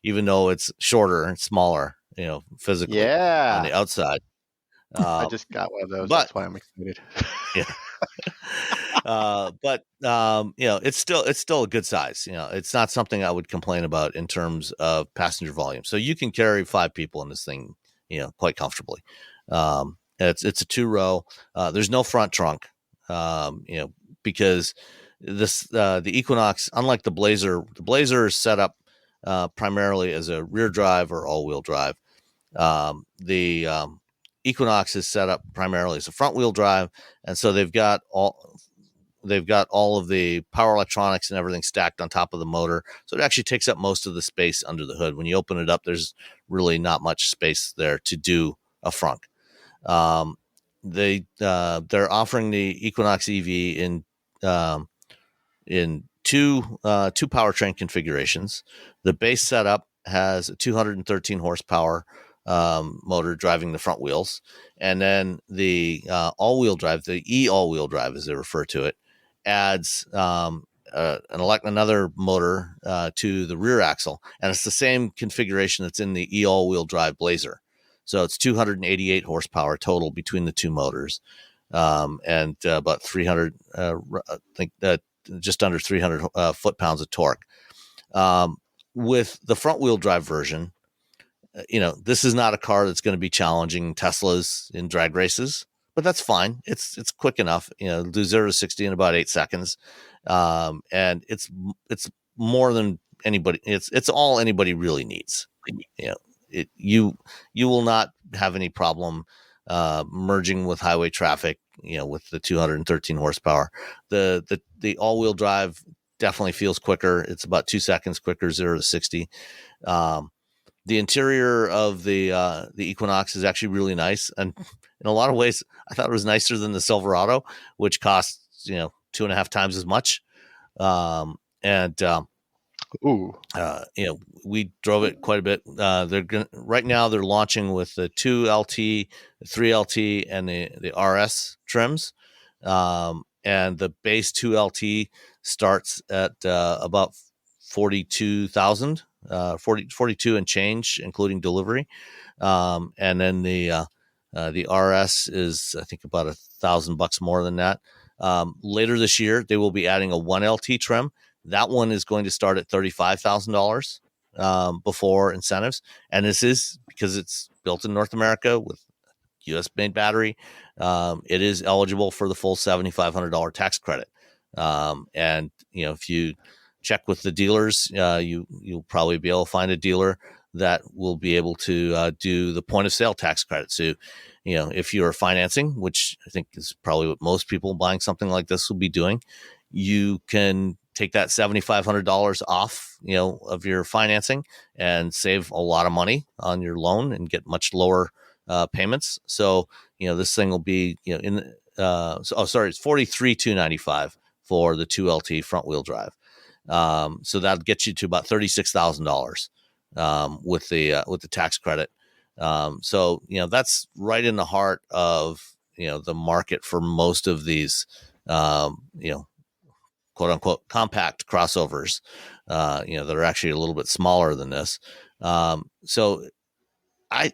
even though it's shorter and smaller, physically on the outside. I just got one of those. That's why I'm excited. Yeah. But it's still a good size. It's not something I would complain about in terms of passenger volume. So you can carry 5 people in this thing, quite comfortably. It's a 2-row. There's no front trunk, because the Equinox, unlike the Blazer is set up primarily as a rear drive or all-wheel drive. The Equinox is set up primarily as a front-wheel drive, and so they've got all of the power electronics and everything stacked on top of the motor. So it actually takes up most of the space under the hood. When you open it up, there's really not much space there to do a frunk. They're offering the Equinox EV in two powertrain configurations. The base setup has a 213 horsepower motor driving the front wheels, and then the all-wheel drive, the all-wheel drive as they refer to it, adds another motor to the rear axle, and it's the same configuration that's in the all-wheel drive Blazer. So it's 288 horsepower total between the two motors, and about 300, I think just under 300 foot-pounds of torque. With the front-wheel drive version, this is not a car that's going to be challenging Teslas in drag races, but that's fine. It's quick enough, do 0 to 60 in about 8 seconds. And it's more than anybody. It's all anybody really needs. You will not have any problem merging with highway traffic, with the 213 horsepower. The all-wheel drive definitely feels quicker. It's about 2 seconds quicker, 0 to 60. The interior of the Equinox is actually really nice, and in a lot of ways, I thought it was nicer than the Silverado, which costs 2.5 times as much. We drove it quite a bit. Right now they're launching with the 2LT, the 3LT, and the RS trims, and the base 2LT starts at about 42,000. 42 and change, including delivery. And then the RS is, I think, about $1,000 more than that. Later this year, they will be adding a 1LT trim. That one is going to start at $35,000 before incentives. And this is because it's built in North America with U.S. made battery. It is eligible for the full $7,500 tax credit. And if you check with the dealers, you'll probably be able to find a dealer that will be able to do the point of sale tax credit. So, if you're financing, which I think is probably what most people buying something like this will be doing, you can take that $7,500 off, of your financing and save a lot of money on your loan and get much lower payments. So, this thing will be, it's $43,295 for the 2LT front wheel drive. So that gets you to about $36,000 with the tax credit. So that's right in the heart of the market for most of these quote unquote compact crossovers, that are actually a little bit smaller than this. So I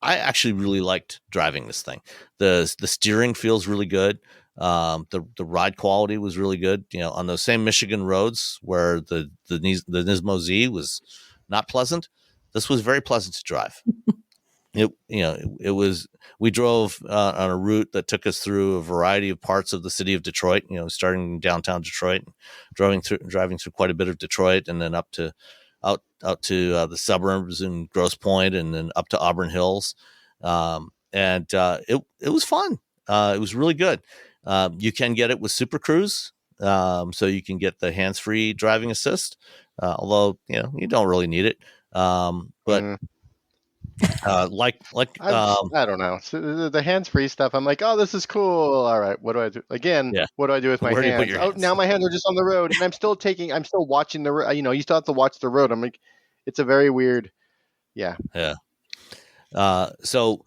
actually really liked driving this thing. The steering feels really good. The ride quality was really good. On those same Michigan roads where the Nismo Z was not pleasant, this was very pleasant to drive. It was. We drove on a route that took us through a variety of parts of the city of Detroit. Starting in downtown Detroit, driving through quite a bit of Detroit, and then up to out to the suburbs and Grosse Pointe, and then up to Auburn Hills. It was fun. It was really good. You can get it with Super Cruise, so you can get the hands-free driving assist. Although you don't really need it. But I don't know. So the hands-free stuff, I'm like, oh, this is cool. All right, what do I do again? Yeah. What do I do with my Where do you hands? put your hands? Now my hands are just on the road, and I'm still watching the road. You still have to watch the road. I'm like, it's a very weird. Yeah. So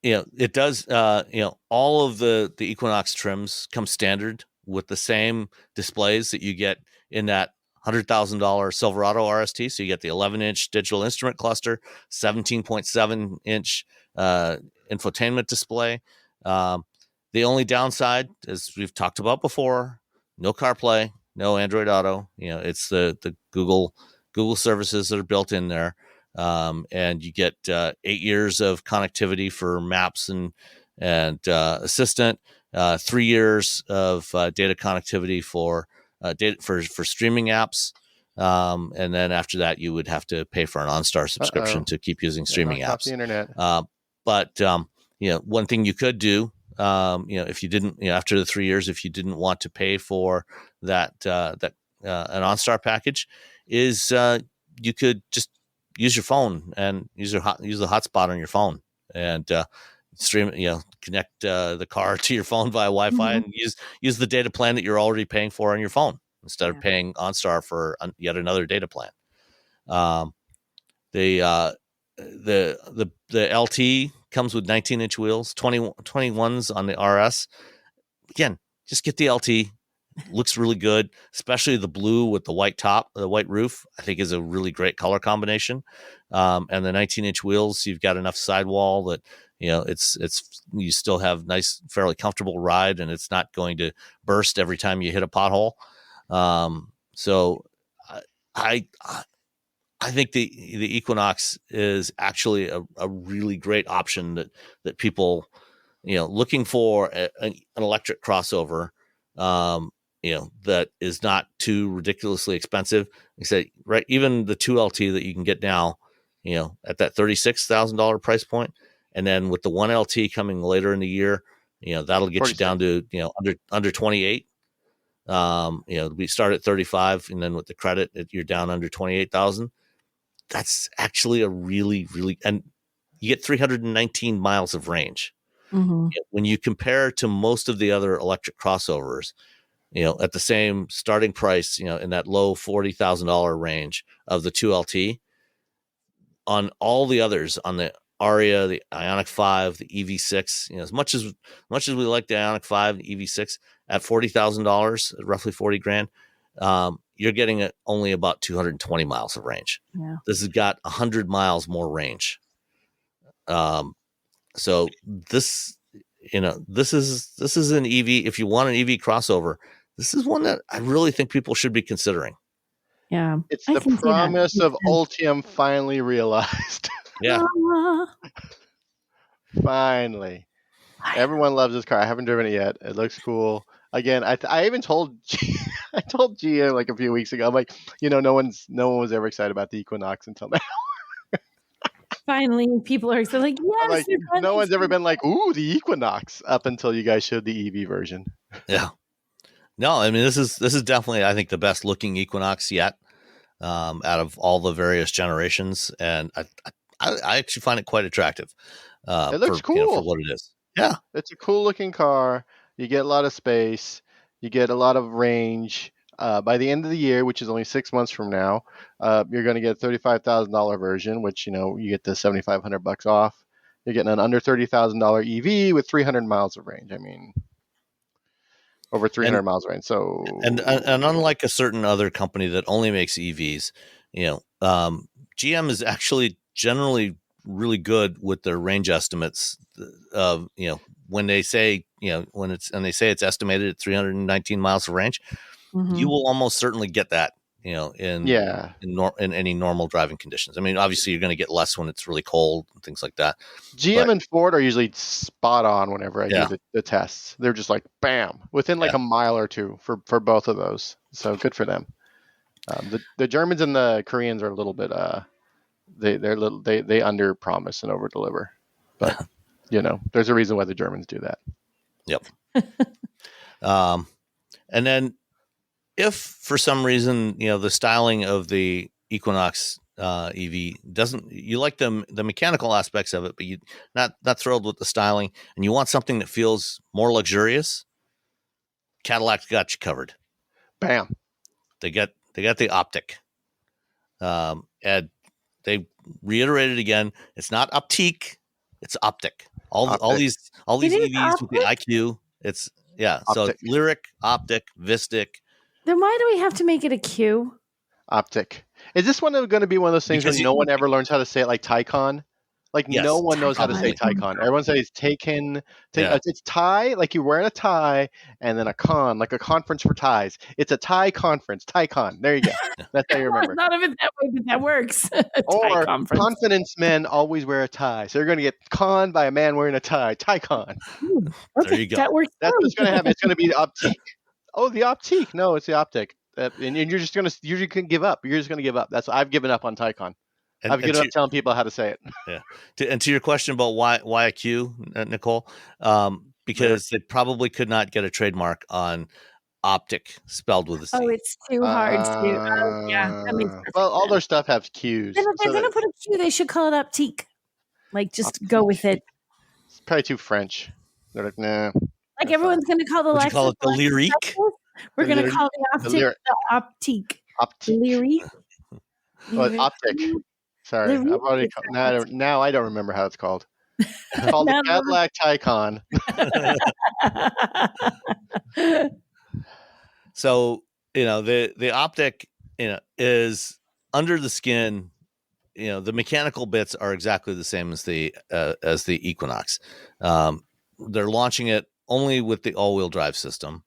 it does. All of the Equinox trims come standard with the same displays that you get in that $100,000 Silverado RST. So you get the 11-inch digital instrument cluster, 17.7-inch infotainment display. The only downside, as we've talked about before, no CarPlay, no Android Auto. It's the Google services that are built in there. And you get 8 years of connectivity for maps and assistant, 3 years of data connectivity for streaming apps. And then after that, you would have to pay for an OnStar subscription to keep using streaming apps. The internet. But one thing you could do, if you didn't, after the 3 years, if you didn't want to pay for that an OnStar package, is you could just use your phone and use the hotspot on your phone and stream, connect the car to your phone via Wi-Fi and use the data plan that you're already paying for on your phone instead of paying OnStar for yet another data plan. The LT comes with 19-inch wheels, 21s on the RS. Again, just get the LT. Looks really good, especially the blue with the white top, the white roof, I think is a really great color combination. And the 19-inch wheels, you've got enough sidewall that, it's you still have nice, fairly comfortable ride, and it's not going to burst every time you hit a pothole. So I think the Equinox is actually a really great option that people, looking for an electric crossover, that is not too ridiculously expensive. Like I say, right, even the 2LT that you can get now, at that $36,000 price point, and then with the 1LT coming later in the year, that'll get 46. You down to under 28. We start at 35, and then with the credit, you're down under 28,000. That's actually a really, really, and you get 319 miles of range. Mm-hmm. When you compare to most of the other electric crossovers, at the same starting price, in that low $40,000 range of the 2LT, on all the others, on the Aria, the Ioniq 5, the EV6, as much as we like the Ioniq 5, the EV6 at $40,000, roughly 40 grand, you're getting only about 220 miles of range. Yeah. This has got 100 miles more range. So this is an EV. If you want an EV crossover, this is one that I really think people should be considering. Yeah. It's the promise of Ultium finally realized. Yeah. Finally. Everyone loves this car. I haven't driven it yet. It looks cool. Again, I even told I told Gia like a few weeks ago. I'm like, no one was ever excited about the Equinox until now. Finally, people are so like, yes. Like, no one's ever been like, ooh, the Equinox, up until you guys showed the EV version. Yeah. No, I mean, this is definitely, I think, the best looking Equinox yet, out of all the various generations, and I actually find it quite attractive. It looks cool for what it is. Yeah. It's a cool looking car. You get a lot of space. You get a lot of range. By the end of the year, which is only 6 months from now, you're going to get a $35,000 version, which you get the $7,500 off. You're getting an under $30,000 EV with 300 miles of range. I mean, over 300 miles of range. So and unlike a certain other company that only makes EVs, GM is actually generally really good with their range estimates of when they say it's estimated at 319 miles of range. You will almost certainly get that in any normal driving conditions. I mean, obviously you're going to get less when it's really cold and things like that. GM and Ford are usually spot on whenever I do the tests. They're just like bam within like a mile or two for both of those. So good for them. The Germans and the Koreans are a little bit they under promise and over deliver, but there's a reason why the Germans do that. Yep. And then if for some reason the styling of the Equinox EV you like the mechanical aspects of it, but you not thrilled with the styling, and you want something that feels more luxurious, Cadillac's got you covered. Bam. They got the Optiq. And they reiterated again, it's not Optiq, it's Optiq. All these EVs with the IQ, it's Optiq. So Lyric, Optiq, Vistic. Then why do we have to make it a Q? Optiq. Is this one going to be one of those things where no one ever learns how to say it, like Taycan? Like no one knows how to say Taycan. Everyone says Taycan. It's tie, like you're wearing a tie, and then a con, like a conference for ties. It's a tie conference. Taycan. There you go. That's how you remember. Not of it that way, but that works. Or confidence men always wear a tie. So you're going to get conned by a man wearing a tie. Taycan. Okay, there you go. That works. That's what's going to happen. It's going to be the Optiq. Oh, the Optiq. No, it's the Optiq. And you're just going to, you can give up. You're just going to give up. I've given up on Taycan. I've given up telling people how to say it. Yeah. And to your question about why a Q, Nicole, because they probably could not get a trademark on Optiq spelled with a C. Oh, it's too hard to. Yeah, that makes perfect well, all sense. their stuff has Qs. Then if they're going to put a Q, they should call it Optiq. Like, just go with it. It's probably too French. They're like, nah. Like everyone's going to call the Lexus. Would you call it the Lyrique? We're going to call the Optiq the Optiq. Optiq. Lyrique. Oh, Optiq. Sorry, I've already now I don't remember how it's called. It's called the Cadillac Taycan. So the Optiq is under the skin. The mechanical bits are exactly the same as the Equinox. They're launching it only with the all-wheel drive system,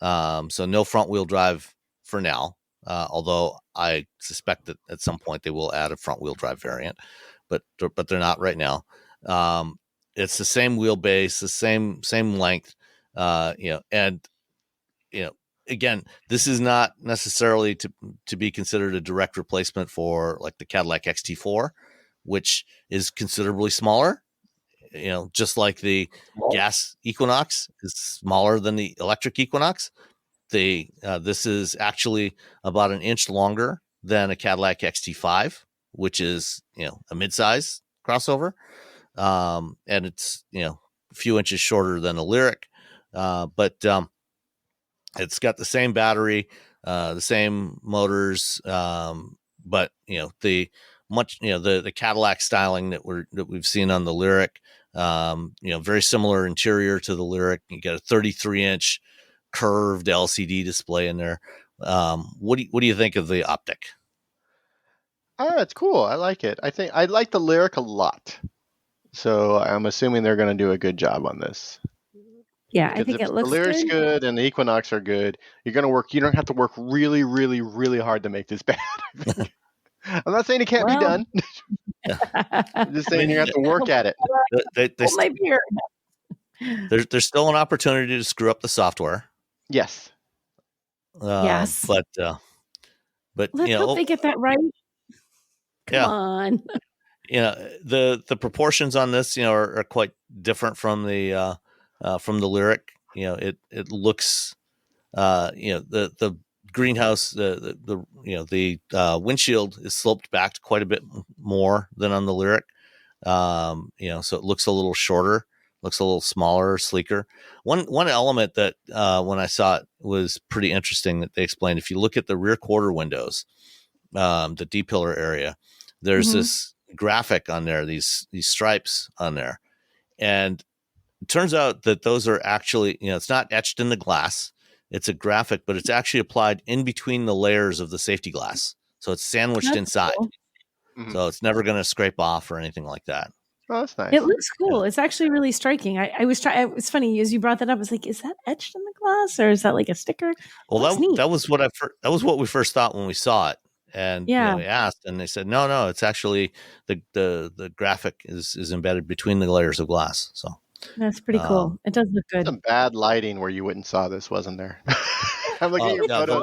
so no front-wheel drive for now. Although I suspect that at some point they will add a front-wheel drive variant, but they're not right now. It's the same wheelbase, the same length, and again, this is not necessarily to be considered a direct replacement for like the Cadillac XT4, which is considerably smaller. Just like the gas Equinox is smaller than the electric Equinox. This is actually about an inch longer than a Cadillac XT5, which is a midsize crossover, and it's a few inches shorter than a Lyric, but it's got the same battery, the same motors, but the Cadillac styling that we've seen on the Lyric, very similar interior to the Lyric. You got a 33-inch curved LCD display in there. What do you think of the Optiq? It's cool. I like it. I think I like the Lyric a lot. So I'm assuming they're going to do a good job on this. Yeah, I think it looks good. The Lyric's good. good and the Equinox are good. You're going to work. You don't have to work really, really, really hard to make this bad. I'm not saying it can't be done. I'm just saying you have to work at it. My beard. There's still an opportunity to screw up the software. Yes. Yes. But let's hope they get that right. Come on. The proportions on this, are quite different from the Lyric. It looks, the greenhouse, the windshield is sloped back quite a bit more than on the Lyric. So it looks a little shorter Looks a little smaller, sleeker. One element that when I saw it was pretty interesting that they explained. If you look at the rear quarter windows, the D-pillar area, there's this graphic on there, these stripes on there, and it turns out that those are actually, it's not etched in the glass. It's a graphic, but it's actually applied in between the layers of the safety glass, so it's sandwiched inside. Cool. So it's never going to scrape off or anything like that. Oh, that's nice. It looks cool. It's actually really striking. I was trying. It was funny as you brought that up. I was like, "Is that etched in the glass, or is that like a sticker?" Well, that was what we first thought when we saw it, and we asked, and they said, "No, it's actually the graphic is embedded between the layers of glass." So that's pretty cool. It does look good. Some bad lighting where you wouldn't saw this, wasn't there? I'm looking at your photo.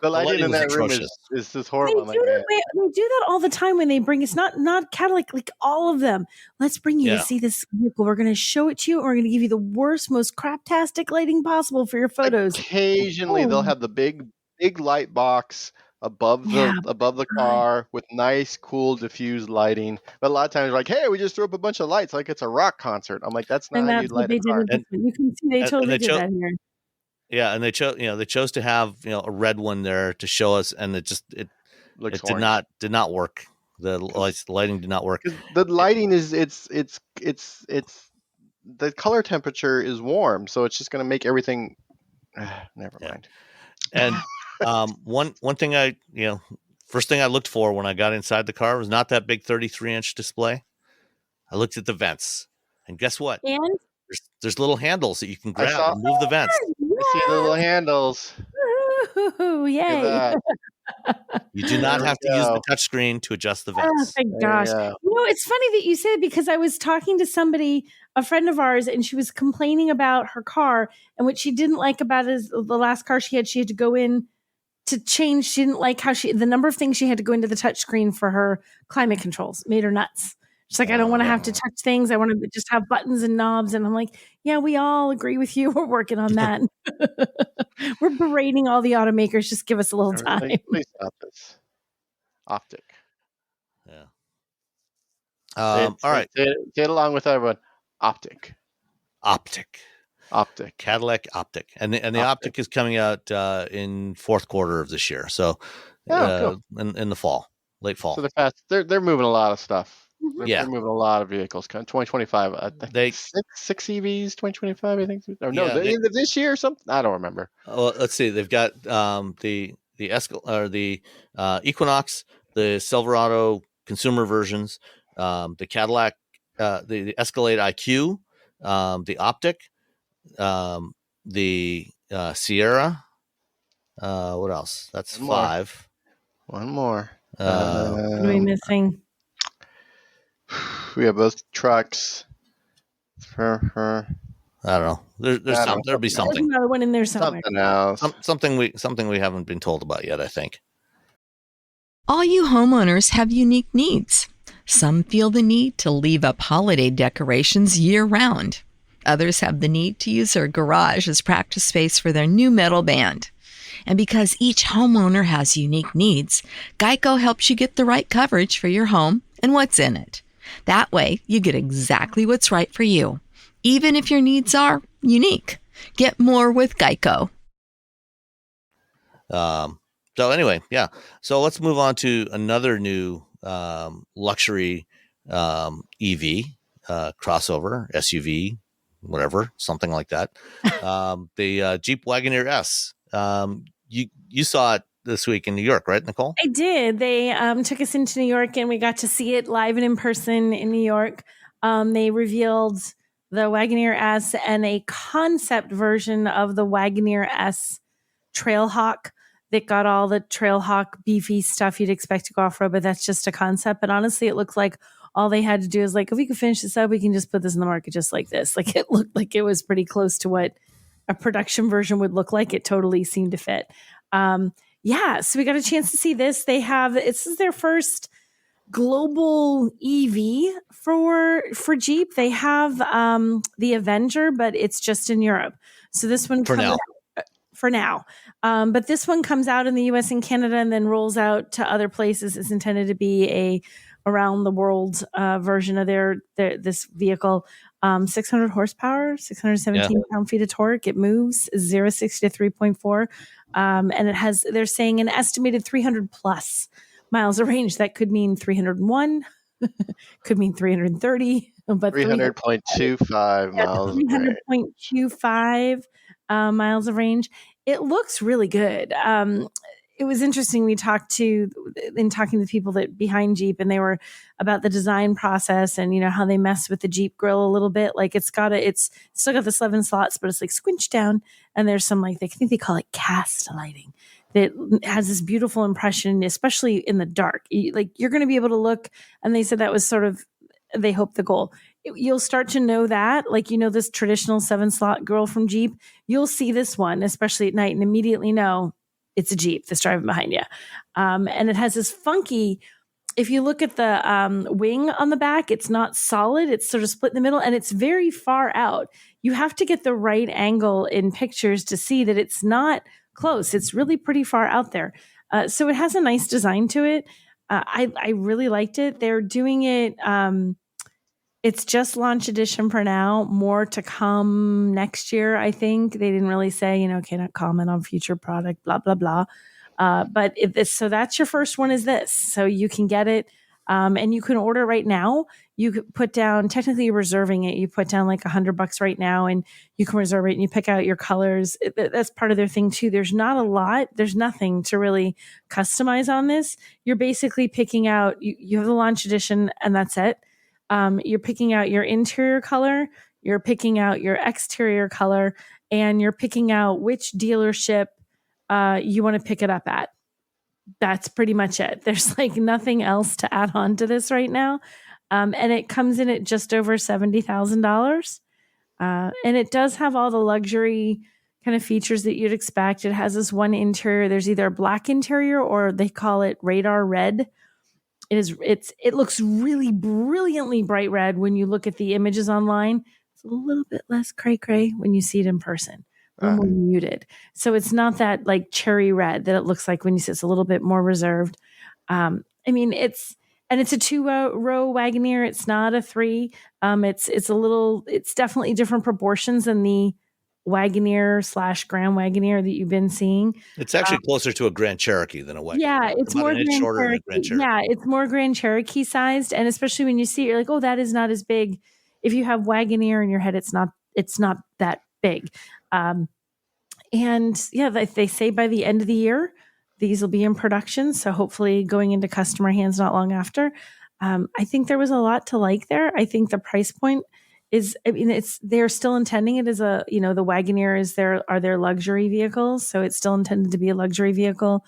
The lighting in that room is just horrible. They do that all the time when they bring it's not Cadillac, like all of them. Let's bring you to see this vehicle. We're going to show it to you. And we're going to give you the worst, most craptastic lighting possible for your photos. Occasionally, they'll have the big light box above the car with nice, cool, diffused lighting. But a lot of times, like, hey, we just threw up a bunch of lights like it's a rock concert. I'm like, that's not how you light a car. You can see they totally did that here. Yeah, and they chose to have a red one there to show us, and it did not work. The lighting did not work. The lighting is it's the color temperature is warm, so it's just going to make everything. Never mind. And one thing first thing I looked for when I got inside the car was not that big 33-inch display. I looked at the vents, and guess what? And there's little handles that you can grab and move the vents. I see the little handles. Ooh, yay. You do not have to use the touchscreen to adjust the vents. Oh, thank gosh. It's funny that you say it because I was talking to somebody, a friend of ours, and she was complaining about her car. And what she didn't like about it is the last car she had to go in to change. She didn't like the number of things she had to go into the touchscreen for her climate controls. Made her nuts. She's like, I don't want to have to touch things. I want to just have buttons and knobs. And I'm like, yeah, we all agree with you. We're working on that. We're berating all the automakers. Just give us a little time. Please stop this. Optiq. Yeah. All right. Say it along with everyone. Optiq. Cadillac Optiq. And the Optiq is coming out in fourth quarter of this year. So cool. in the fall, late fall. So they're fast. They're moving a lot of stuff. They're moving a lot of vehicles. 2025. I think six EVs. 2025. I think. Or no, this year or something. I don't remember. Well, let's see. They've got the Equinox, the Silverado consumer versions, the Cadillac, the Escalade IQ, the Optiq, the Sierra. What else? That's five. One more. What are we missing? We have both trucks. I don't know. There'll be something. There's another one in there somewhere. Something else. Something we haven't been told about yet, I think. All you homeowners have unique needs. Some feel the need to leave up holiday decorations year-round. Others have the need to use their garage as practice space for their new metal band. And because each homeowner has unique needs, Geico helps you get the right coverage for your home and what's in it. That way, you get exactly what's right for you, even if your needs are unique. Get more with Geico. So anyway, yeah. So let's move on to another new luxury EV crossover, SUV, whatever, something like that. The Jeep Wagoneer S. You saw it this week in New York, right, Nicole? I did. They took us into New York and we got to see it live and in person in New York. They revealed the Wagoneer S and a concept version of the Wagoneer S Trailhawk that got all the Trailhawk beefy stuff you'd expect to go off-road, but that's just a concept. But honestly, it looks like all they had to do is like, if we could finish this up, we can just put this in the market just like this. Like it looked like it was pretty close to what a production version would look like. It totally seemed to fit. So we got a chance to see this. This is their first global EV for Jeep. They have the Avenger, but it's just in Europe. So this one for now. But this one comes out in the US and Canada and then rolls out to other places. It's intended to be a around the world version of this vehicle. 600 horsepower, 617 pound-feet of torque. It moves 0-60 to 3.4. And it has, they're saying, an estimated 300 plus miles of range. That could mean 301, could mean 330, but 300.25 miles. 300.25 miles of range. It looks really good. It was interesting. We talked to the people that behind Jeep, and they were about the design process and, you know, how they mess with the Jeep grill a little bit. Like it's still got the 11 slots, but it's like squinched down. And there's some, like, I think they call it cast lighting that has this beautiful impression, especially in the dark. You're going to be able to look. And they said that was sort of, they hope, the goal. You'll start to know that, like, you know, this traditional 7-slot grill from Jeep, you'll see this one, especially at night, and immediately know it's a Jeep that's driving behind you. And it has this funky, if you look at the wing on the back, it's not solid. It's sort of split in the middle, and it's very far out. You have to get the right angle in pictures to see that it's not close. It's really pretty far out there. So it has a nice design to it. I really liked it. They're doing it. It's just launch edition for now. More to come next year, I think. They didn't really say, you know, cannot comment on future product, blah, blah, blah. But so that's your first one, is this. So you can get it, and you can order right now. You could put down, technically you're reserving it. You put down like $100 right now, and you can reserve it, and you pick out your colors. That's part of their thing too. There's not a lot. There's nothing to really customize on this. You're basically picking out, you have the launch edition, and that's it. You're picking out your interior color, you're picking out your exterior color, and you're picking out which dealership you want to pick it up at. That's pretty much it. There's like nothing else to add on to this right now. And it comes in at just over $70,000. And it does have all the luxury kind of features that you'd expect. It has this one interior. There's either a black interior, or they call it radar red. It looks really brilliantly bright red when you look at the images online. It's a little bit less cray-cray when you see it in person, a little more muted. So it's not that like cherry red that it looks like when you see it. It's a little bit more reserved. I mean, it's a 2-row Wagoneer. It's not a 3. It's definitely different proportions than the Wagoneer / Grand Wagoneer that you've been seeing. It's actually closer to a Grand Cherokee than a Wagoneer. Yeah, it's more Grand Cherokee. Yeah, it's more Grand Cherokee sized, and especially when you see it, you're like, oh, that is not as big. If you have Wagoneer in your head, it's not that big. And yeah, they say by the end of the year, these will be in production. So hopefully going into customer hands not long after. I think there was a lot to like there. I think the price point is, I mean, they're still intending it as a, you know, the Wagoneer are their luxury vehicles. So it's still intended to be a luxury vehicle.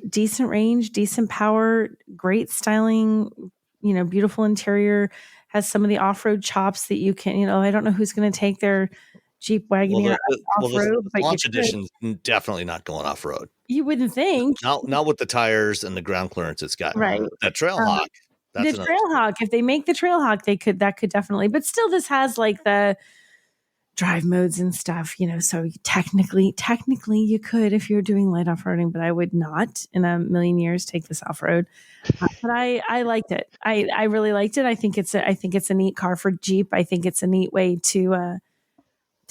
Decent range, decent power, great styling, you know, beautiful interior, has some of the off-road chops that you can, you know, I don't know who's going to take their Jeep Wagoneer off-road. The launch edition's definitely not going off-road. You wouldn't think. Not with the tires and the ground clearance it's got. Right. That Trailhawk. The Trailhawk, if they make the Trailhawk, that could definitely, but still this has like the drive modes and stuff, you know, so technically you could if you're doing light off-roading, but I would not in a million years take this off-road. But I liked it. I really liked it. I think it's a neat car for Jeep. I think it's a neat way to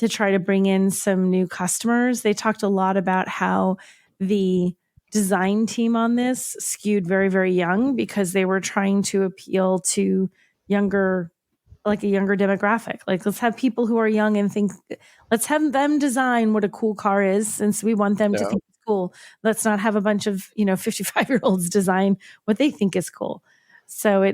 try to bring in some new customers. They talked a lot about how the design team on this skewed very, very young because they were trying to appeal to a younger demographic. Like, let's have people who are young and let's have them design what a cool car is, since we want them to think it's cool. Let's not have a bunch of, 55-year-olds design what they think is cool. So I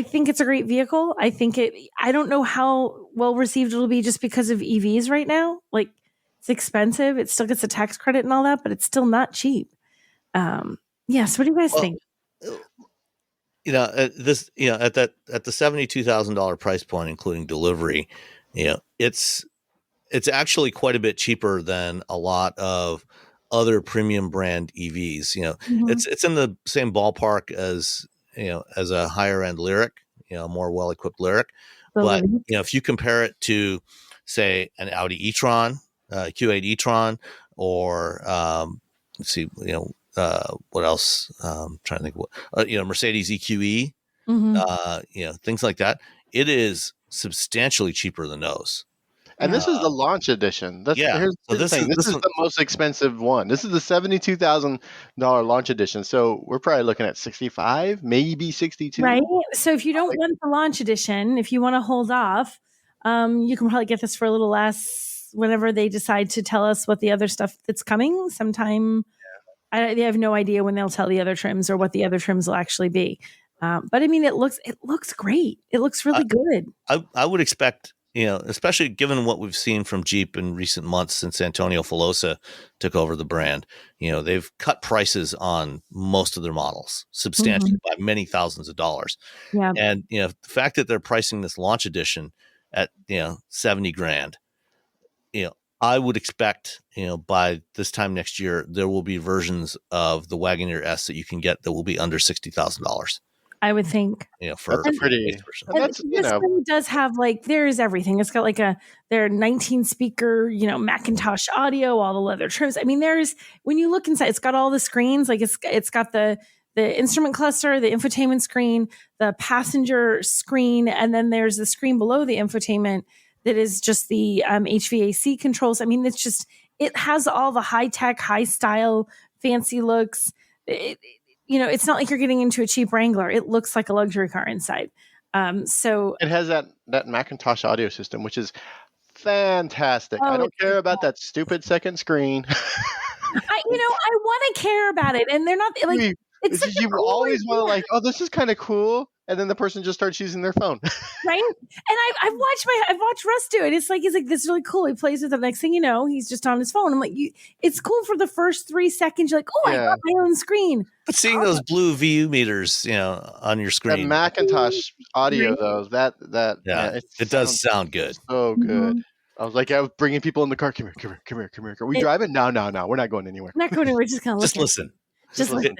think it's a great vehicle. I don't know how well received it'll be just because of EVs right now. Like, it's expensive. It still gets a tax credit and all that, but it's still not cheap. So what do you guys think? At the $72,000 price point, including delivery, it's actually quite a bit cheaper than a lot of other premium brand EVs. It's in the same ballpark as a higher end Lyriq, more well equipped Lyriq. But if you compare it to, say, an Audi e-tron, Q8 e-tron, or what else? Trying to think what, Mercedes EQE, things like that. It is substantially cheaper than those. And this is the launch edition. Here's the thing. This is the most expensive one. This is the $72,000 launch edition. So we're probably looking at 65, maybe 62. Right. So if you don't want the launch edition, if you want to hold off, you can probably get this for a little less whenever they decide to tell us what the other stuff that's coming sometime. They have no idea when they'll tell the other trims or what the other trims will actually be. But I mean, it looks great. It looks really good. I would expect, especially given what we've seen from Jeep in recent months since Antonio Filosa took over the brand, they've cut prices on most of their models substantially by many thousands of dollars. Yeah. And, the fact that they're pricing this launch edition at, $70,000, I would expect, by this time next year, there will be versions of the Wagoneer S that you can get that will be under $60,000. I would think. For pretty. This one does have there's everything. It's got their 19 speaker, Macintosh audio, all the leather trims. I mean, when you look inside, it's got all the screens. It's got the instrument cluster, the infotainment screen, the passenger screen, and then there's the screen below the infotainment that is just the HVAC controls. I mean, it has all the high tech, high style, fancy looks. It's not like you're getting into a cheap Wrangler. It looks like a luxury car inside. So it has that Macintosh audio system, which is fantastic. I don't care about that stupid second screen. I want to care about it, and they're not like. It's such you always want to this is kind of cool, and then the person just starts using their phone. Right. And I've watched Russ do it. He's like, this is really cool. He plays with it. The next thing you know, he's just on his phone. I'm like, it's cool for the first 3 seconds. You're like, I got my own screen. But seeing those blue VU meters, on your screen. That Macintosh audio, though, it does sound good. So good. I was bringing people in the car. Come here. Are we driving? No. We're not going anywhere. We're not going anywhere. We're just going to just listen. Just listen.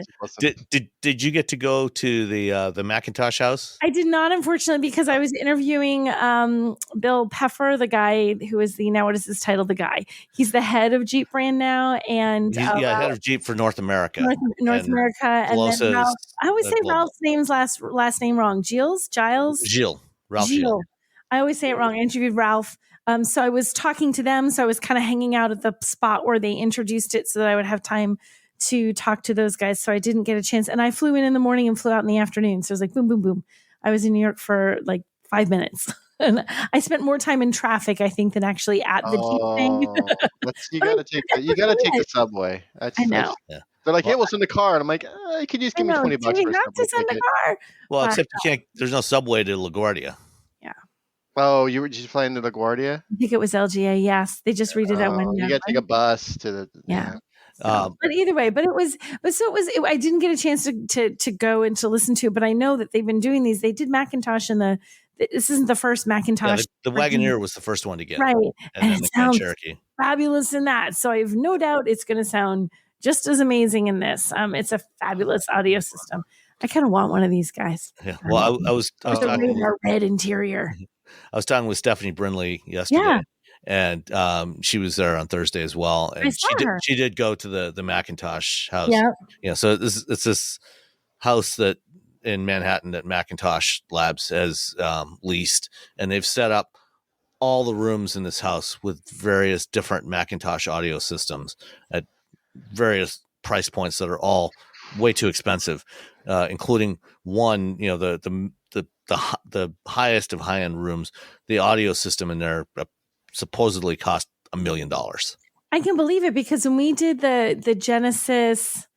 Did you get to go to the Macintosh house? I did not, unfortunately, because I was interviewing Bill Peffer, the guy who is what is his title? The guy. He's the head of Jeep brand now, and head of Jeep for North America. North America, and then Ralph. I always say Ralph's last name wrong. Giles. Ralph. Gilles. I always say it wrong. I interviewed Ralph. So I was talking to them. So I was kind of hanging out at the spot where they introduced it, so that I would have time to talk to those guys. So I didn't get a chance. And I flew in the morning and flew out in the afternoon. So it was like, boom, boom, boom. I was in New York for 5 minutes. And I spent more time in traffic, I think, than actually at the Jeep thing. You got to take the subway. I know. They're like, hey, we'll send a car. And I'm like, could you just give me $20 for a not to send a car. Well, except you can't, there's no subway to LaGuardia. Yeah. Oh, you were just flying to LaGuardia? I think it was LGA. Yes. They just redid that one. You got to take a bus to the, yeah. But either way, I didn't get a chance to go and to listen to it, but I know that they've been doing these. They did Macintosh this isn't the first Macintosh. Yeah, the Wagoneer was the first one to get. Right. And then it the sounds Cherokee. Fabulous in that. So I have no doubt it's going to sound just as amazing in this. It's a fabulous audio system. I kind of want one of these guys. Yeah. Well, I was talking with red interior. I was talking with Stephanie Brindley yesterday. Yeah. And she was there on Thursday as well, and she did go to the Macintosh house. Yeah, so it's this house that in Manhattan that Macintosh Labs has leased, and they've set up all the rooms in this house with various different Macintosh audio systems at various price points that are all way too expensive, including one, the highest of high end rooms. The audio system in there supposedly cost $1 million. I can believe it, because when we did the Genesis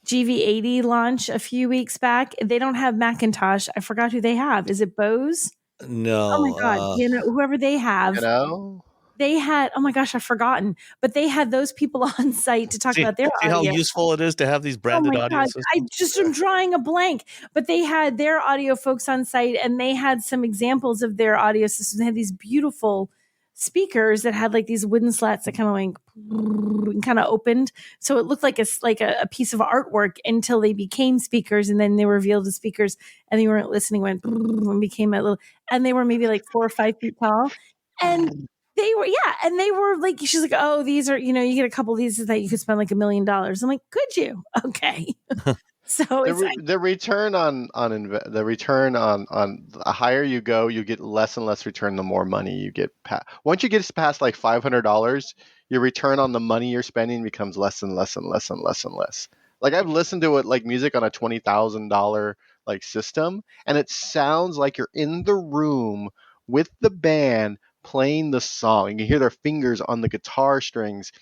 GV80 launch a few weeks back, they don't have Macintosh. I forgot who they have. Is it Bose? No. Oh my God. Whoever they have. They had, oh my gosh, I've forgotten. But they had those people on site to talk about their audio. See how useful it is to have these branded audio systems? I just am drawing a blank. But they had their audio folks on site, and they had some examples of their audio systems. They had these beautiful speakers that had these wooden slats that kind of opened, so it looked like a piece of artwork until they became speakers, and then they were revealed as speakers, and you weren't listening, went and became a little, and they were maybe 4 or 5 feet tall, and They were, yeah. And they were like, she's like, oh, these are, you get a couple of these that you could spend like $1 million. I'm like, could you? Okay. So the return on the higher you go, you get less and less return the more money you get. Once you get past like $500, your return on the money you're spending becomes less and less and less and less and less. Like I've listened to it like music on a $20,000 like system, and it sounds like you're in the room with the band playing the song. You can hear their fingers on the guitar strings,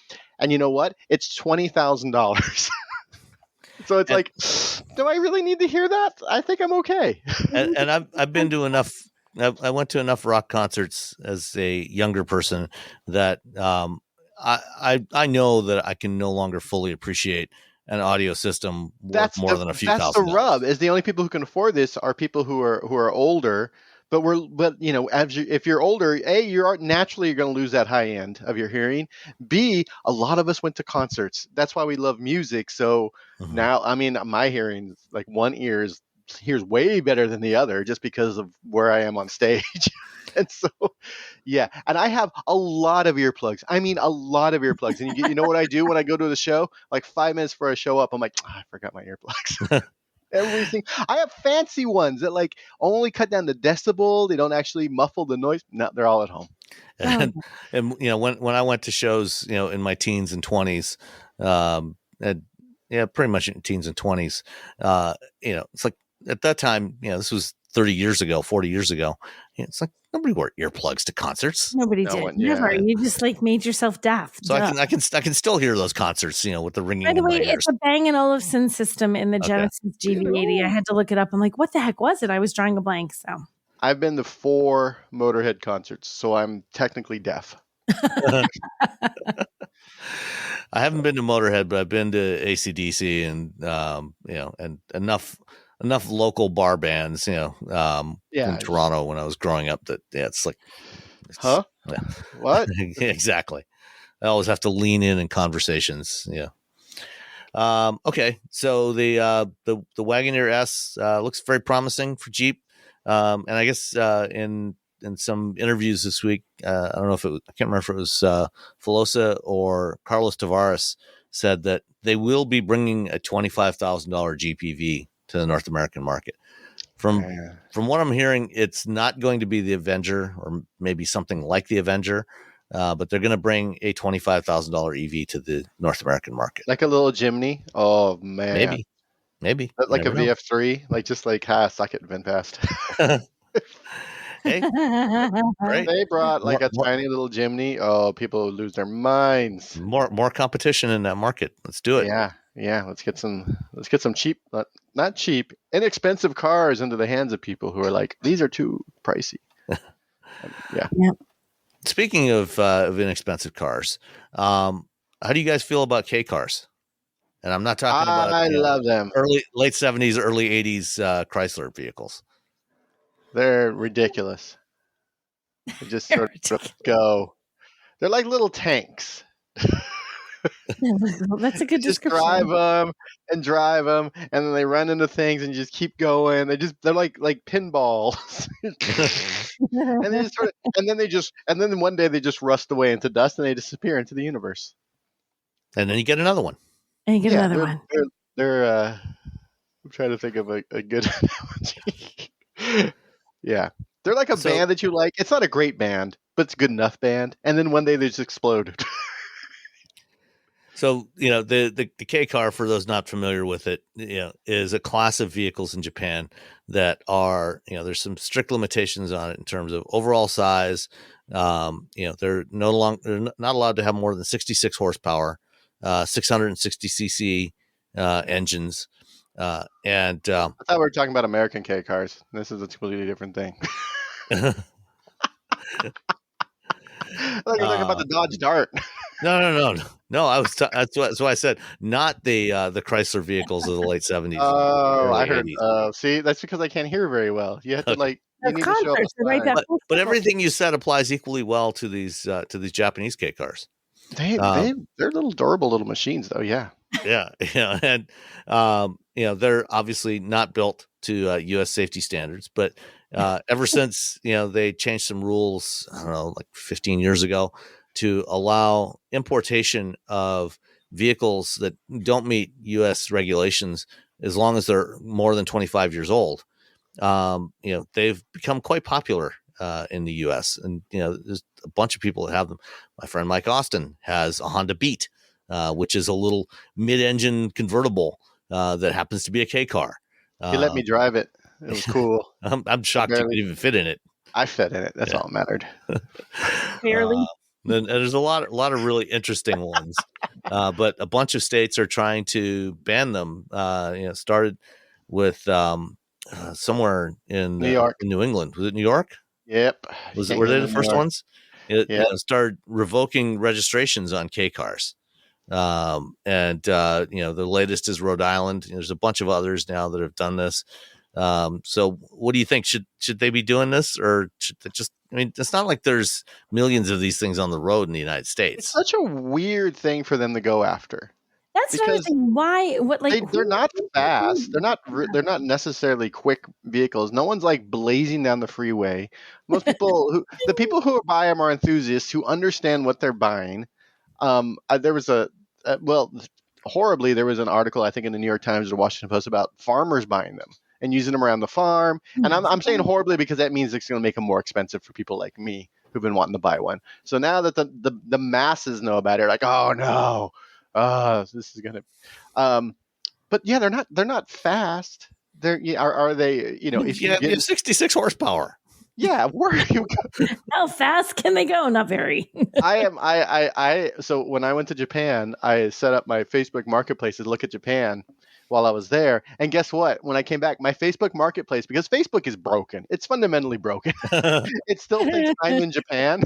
and you know what? It's $20,000. So it's like, do I really need to hear that? I think I'm okay. And I've been to enough. I went to enough rock concerts as a younger person that I know that I can no longer fully appreciate an audio system worth more than a few thousand. That's the rub. Is the only people who can afford this are people who are older. But if you're older, A, you're naturally going to lose that high end of your hearing. B, a lot of us went to concerts. That's why we love music. So now, I mean, my hearing, like one ear hears way better than the other just because of where I am on stage. And so, yeah. And I have a lot of earplugs. I mean, a lot of earplugs. And you know what I do when I go to the show? Like 5 minutes before I show up, I'm like, I forgot my earplugs. Everything. I have fancy ones that like only cut down the decibel. They don't actually muffle the noise. No, they're all at home. And when I went to shows, in my teens and 20s, pretty much in teens and 20s, it's like at that time, this was 30 years ago, 40 years ago. It's like nobody wore earplugs to concerts. Nobody did. Never. You just like made yourself deaf. So I can still hear those concerts, with the ringing. By the way, in my ears. it's a Bang & Olufsen system in the Genesis GV80. I had to look it up. I'm like, what the heck was it? I was drawing a blank. So I've been to 4 Motorhead concerts, so I'm technically deaf. I haven't been to Motorhead, but I've been to AC/DC and enough local bar bands, in Toronto when I was growing up it's like, what? Exactly. I always have to lean in conversations. Yeah. Okay. So the Wagoneer S looks very promising for Jeep. And I guess in some interviews this week, I don't know if I can't remember if it was Filosa or Carlos Tavares said that they will be bringing a $25,000 GPV to the North American market. From what I'm hearing, it's not going to be the Avenger or maybe something like the Avenger, but they're going to bring a $25,000 EV to the North American market. Like a little Jimny? Oh, man. Maybe. Like a VF3? Like just like, suck it, VinFast. Hey, right. They brought like a tiny little Jimny. Oh, people would lose their minds. More competition in that market. Let's do it. Yeah. Let's get some cheap, not cheap, inexpensive cars into the hands of people who are like, these are too pricey. Yeah. Speaking of inexpensive cars, how do you guys feel about Kei cars? And I'm not talking about. I love them. Late 70s, early 80s Chrysler vehicles. They're ridiculous. They just sort of go. They're like little tanks. That's a good description. Drive them, and then they run into things and just keep going. They're like pinballs. and then one day they just rust away into dust and they disappear into the universe. And then you get another one. And you get another one. They're I'm trying to think of a good analogy. Yeah. They're like a band that you like. It's not a great band, but it's a good enough band. And then one day they just explode. So, the Kei car, for those not familiar with it, is a class of vehicles in Japan that are, there's some strict limitations on it in terms of overall size. They're not allowed to have more than 66 horsepower, 660 cc engines. And I thought we were talking about American Kei cars. This is a completely different thing. Like we're talking about the Dodge Dart. No. That's why I said not the Chrysler vehicles of the late 70s. Oh, I heard. See, that's because I can't hear very well. You have to you need to show up. But everything you said applies equally well to these Japanese Kei cars. They're little durable little machines, though. Yeah. Yeah. And they're obviously not built to U.S. safety standards, but Ever since they changed some rules, I don't know, like 15 years ago, to allow importation of vehicles that don't meet U.S. regulations as long as they're more than 25 years old. They've become quite popular in the U.S. And there's a bunch of people that have them. My friend Mike Austin has a Honda Beat, which is a little mid-engine convertible that happens to be a K car. He let me drive it. It was cool. I'm shocked you could even fit in it. I fit in it. That's all that mattered. Barely. And there's a lot of really interesting ones, but a bunch of states are trying to ban them. Started with somewhere in New York, in New England. Was it New York? Yep. Were they the first ones? It started revoking registrations on K cars. The latest is Rhode Island. There's a bunch of others now that have done this. So what do you think? Should they be doing this, or should they just? I mean, it's not like there's millions of these things on the road in the United States. It's such a weird thing for them to go after. That's another thing. Why? What? Like they're not fast. They're not necessarily quick vehicles. No one's like blazing down the freeway. Most people the people who buy them are enthusiasts who understand what they're buying. There was horribly, there was an article, I think in the New York Times or the Washington Post, about farmers buying them and using them around the farm. And I'm saying horribly because that means it's going to make them more expensive for people like me who've been wanting to buy one. So now that the masses know about it, like, oh no, this is going to. But yeah, they're not fast. Are they? If you get 66 horsepower. Yeah, where you go? How fast can they go? Not very. So when I went to Japan, I set up my Facebook Marketplace to look at Japan while I was there. And guess what? When I came back, my Facebook Marketplace, because Facebook is broken, it's fundamentally broken. It still thinks I'm in Japan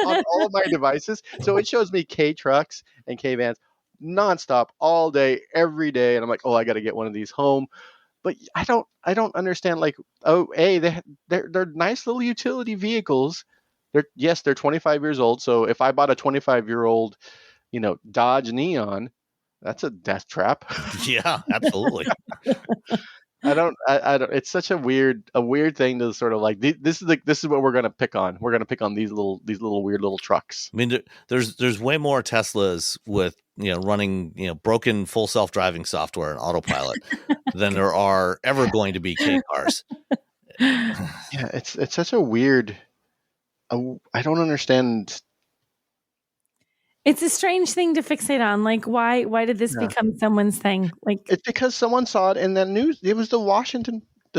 on all of my devices. So it shows me K trucks and K vans nonstop all day, every day. And I'm like, oh, I got to get one of these home. But I don't understand, like, they're nice little utility vehicles. They're 25 years old. So if I bought a 25-year-old, Dodge Neon, that's a death trap. Yeah, absolutely. I don't. It's such a weird thing to sort of like. This is what we're gonna pick on. We're gonna pick on these little weird little trucks. I mean, there's way more Teslas with running broken full self-driving software and autopilot than there are ever going to be K cars. Yeah, it's such a weird. I don't understand. It's a strange thing to fixate on. Like, why did this become someone's thing? Like, it's because someone saw it in the news. It was the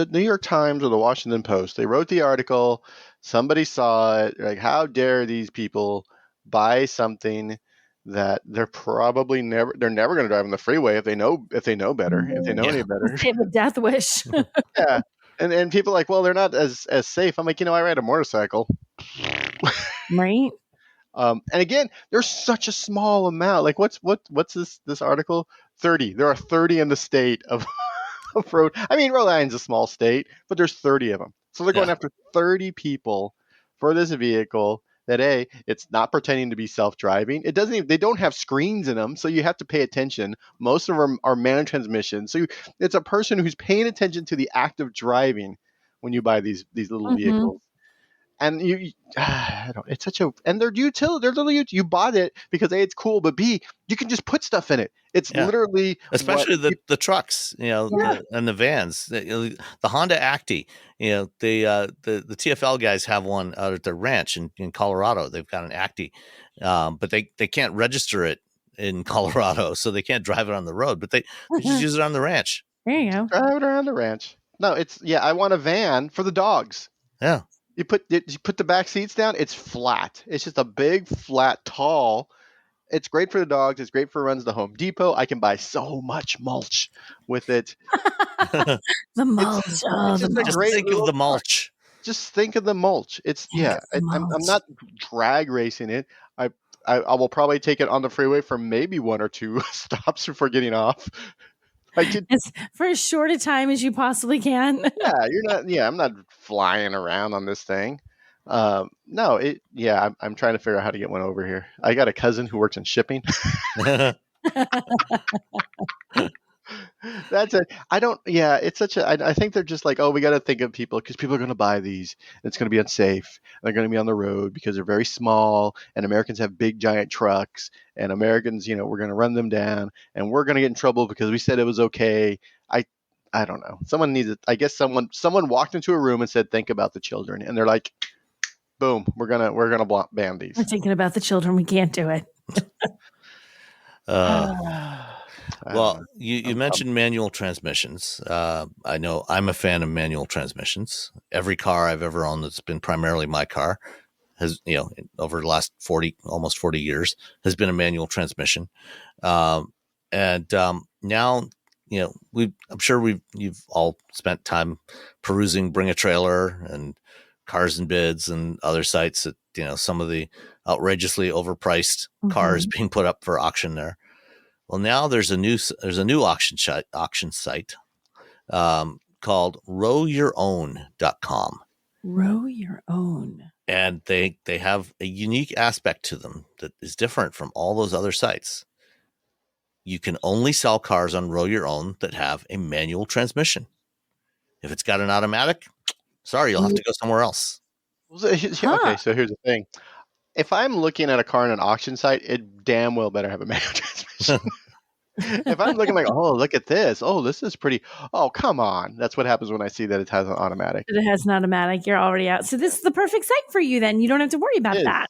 New York Times or the Washington Post. They wrote the article. Somebody saw it. Like, how dare these people buy something that they're never going to drive on the freeway if they know better, if they know any better. They have a death wish. Yeah. And people are like, well, they're not as safe. I'm like, I ride a motorcycle. Right. And again, there's such a small amount. Like, what's this article? 30. There are 30 in the state of road. I mean, Rhode Island's a small state, but there's 30 of them. So they're going after 30 people for this vehicle that it's not pretending to be self-driving. They don't have screens in them, so you have to pay attention. Most of them are manual transmission. So it's a person who's paying attention to the act of driving when you buy these little vehicles. And it's such a, and they're utility. They're literally, you bought it because A, it's cool, but B, you can just put stuff in it. It's literally, especially the trucks, and the vans. The Honda Acti, the TFL guys have one out at their ranch in Colorado. They've got an Acti, but they can't register it in Colorado, so they can't drive it on the road. But they just use it on the ranch. There you go. Drive it around the ranch. No, I want a van for the dogs. Yeah. You put the back seats down. It's flat. It's just a big, flat, tall. It's great for the dogs. It's great for runs to Home Depot. I can buy so much mulch with it. The mulch. Just think of the mulch. Just think of the mulch. I'm not drag racing it. I will probably take it on the freeway for maybe one or two stops before getting off. It's for as short a time as you possibly can. I'm not flying around on this thing. I'm trying to figure out how to get one over here. I got a cousin who works in shipping. That's it. I don't. Yeah, it's such a. I think they're just like, oh, we got to think of people because people are going to buy these. And it's going to be unsafe. They're going to be on the road because they're very small, and Americans have big giant trucks, and Americans, we're going to run them down, and we're going to get in trouble because we said it was okay. I don't know. Someone needs it. I guess someone walked into a room and said, think about the children, and they're like, boom, we're gonna ban these. We're thinking about the children. We can't do it. Well, you mentioned manual transmissions. I know I'm a fan of manual transmissions. Every car I've ever owned that's been primarily my car has, over the last almost 40 years, has been a manual transmission. Now, I'm sure you've all spent time perusing Bring a Trailer and Cars and Bids and other sites that, some of the outrageously overpriced cars being put up for auction there. Well, now there's a new auction site called RowYourOwn.com. Row Your Own. And they have a unique aspect to them that is different from all those other sites. You can only sell cars on Row Your Own that have a manual transmission. If it's got an automatic, sorry, you'll have to go somewhere else. Okay, so here's the thing. If I'm looking at a car on an auction site, it damn well better have a manual transmission. If I'm looking like, oh, look at this. Oh, this is pretty. Oh, come on. That's what happens when I see that it has an automatic. It has an automatic. You're already out. So this is the perfect site for you then. You don't have to worry about that.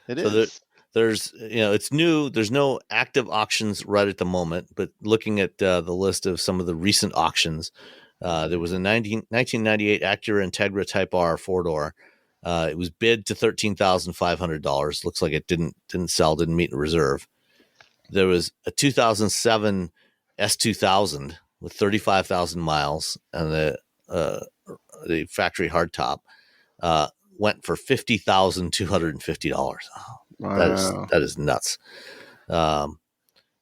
It is. There's, it's new. There's no active auctions right at the moment, but looking at the list of some of the recent auctions, there was a 1998 Acura Integra Type R 4-door. It was bid to $13,500. Looks like it didn't sell, didn't meet the reserve. There was a 2007 S2000 with 35,000 miles, and the factory hardtop went for $50,250. Oh, wow. That is nuts. There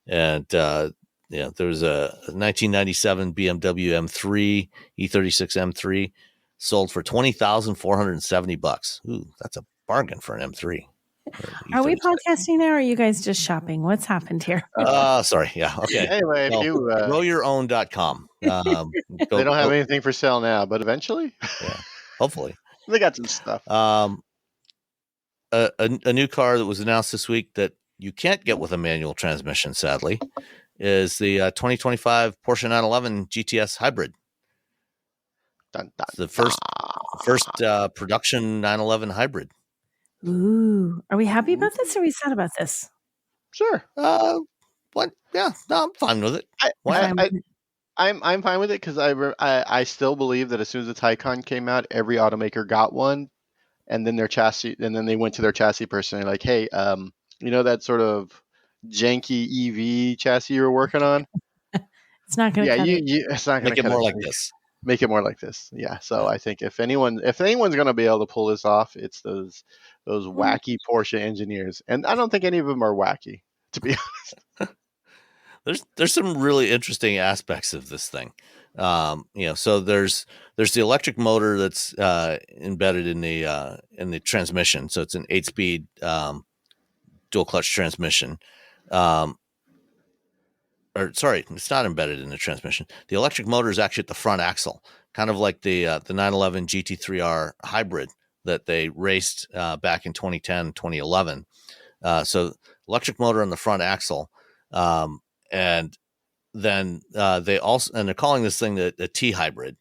was a 1997 BMW M3 E36 M3 sold for $20,470. Ooh, that's a bargain for an M3. Are we podcasting now, or are you guys just shopping? What's happened here? Sorry. Yeah. Okay. Anyway, RowYourOwn.com. They don't have anything for sale now, but eventually, yeah, hopefully they got some stuff. A new car that was announced this week that you can't get with a manual transmission, sadly, is the 2025 Porsche 911 GTS Hybrid. Dun, dun, the first production 911 Hybrid. Ooh, are we happy about this, or are we sad about this? Sure. What? Yeah, no, I'm fine with it. I'm fine with it because I still believe that as soon as the Taycan came out, every automaker got one, and then their chassis, and then they went to their chassis person and like, hey, that sort of janky EV chassis you were working on. It's not going to. Yeah, it's not going to make it more like this. Make it more like this. Yeah. So I think if anyone's going to be able to pull this off, it's those wacky Porsche engineers. And I don't think any of them are wacky, to be honest. There's some really interesting aspects of this thing. So there's the electric motor that's embedded in the transmission. So it's an 8-speed dual clutch transmission. It's not embedded in the transmission. The electric motor is actually at the front axle, kind of like the 911 GT3R hybrid that they raced back in 2010, 2011. So electric motor on the front axle. And then they're calling this thing the T hybrid.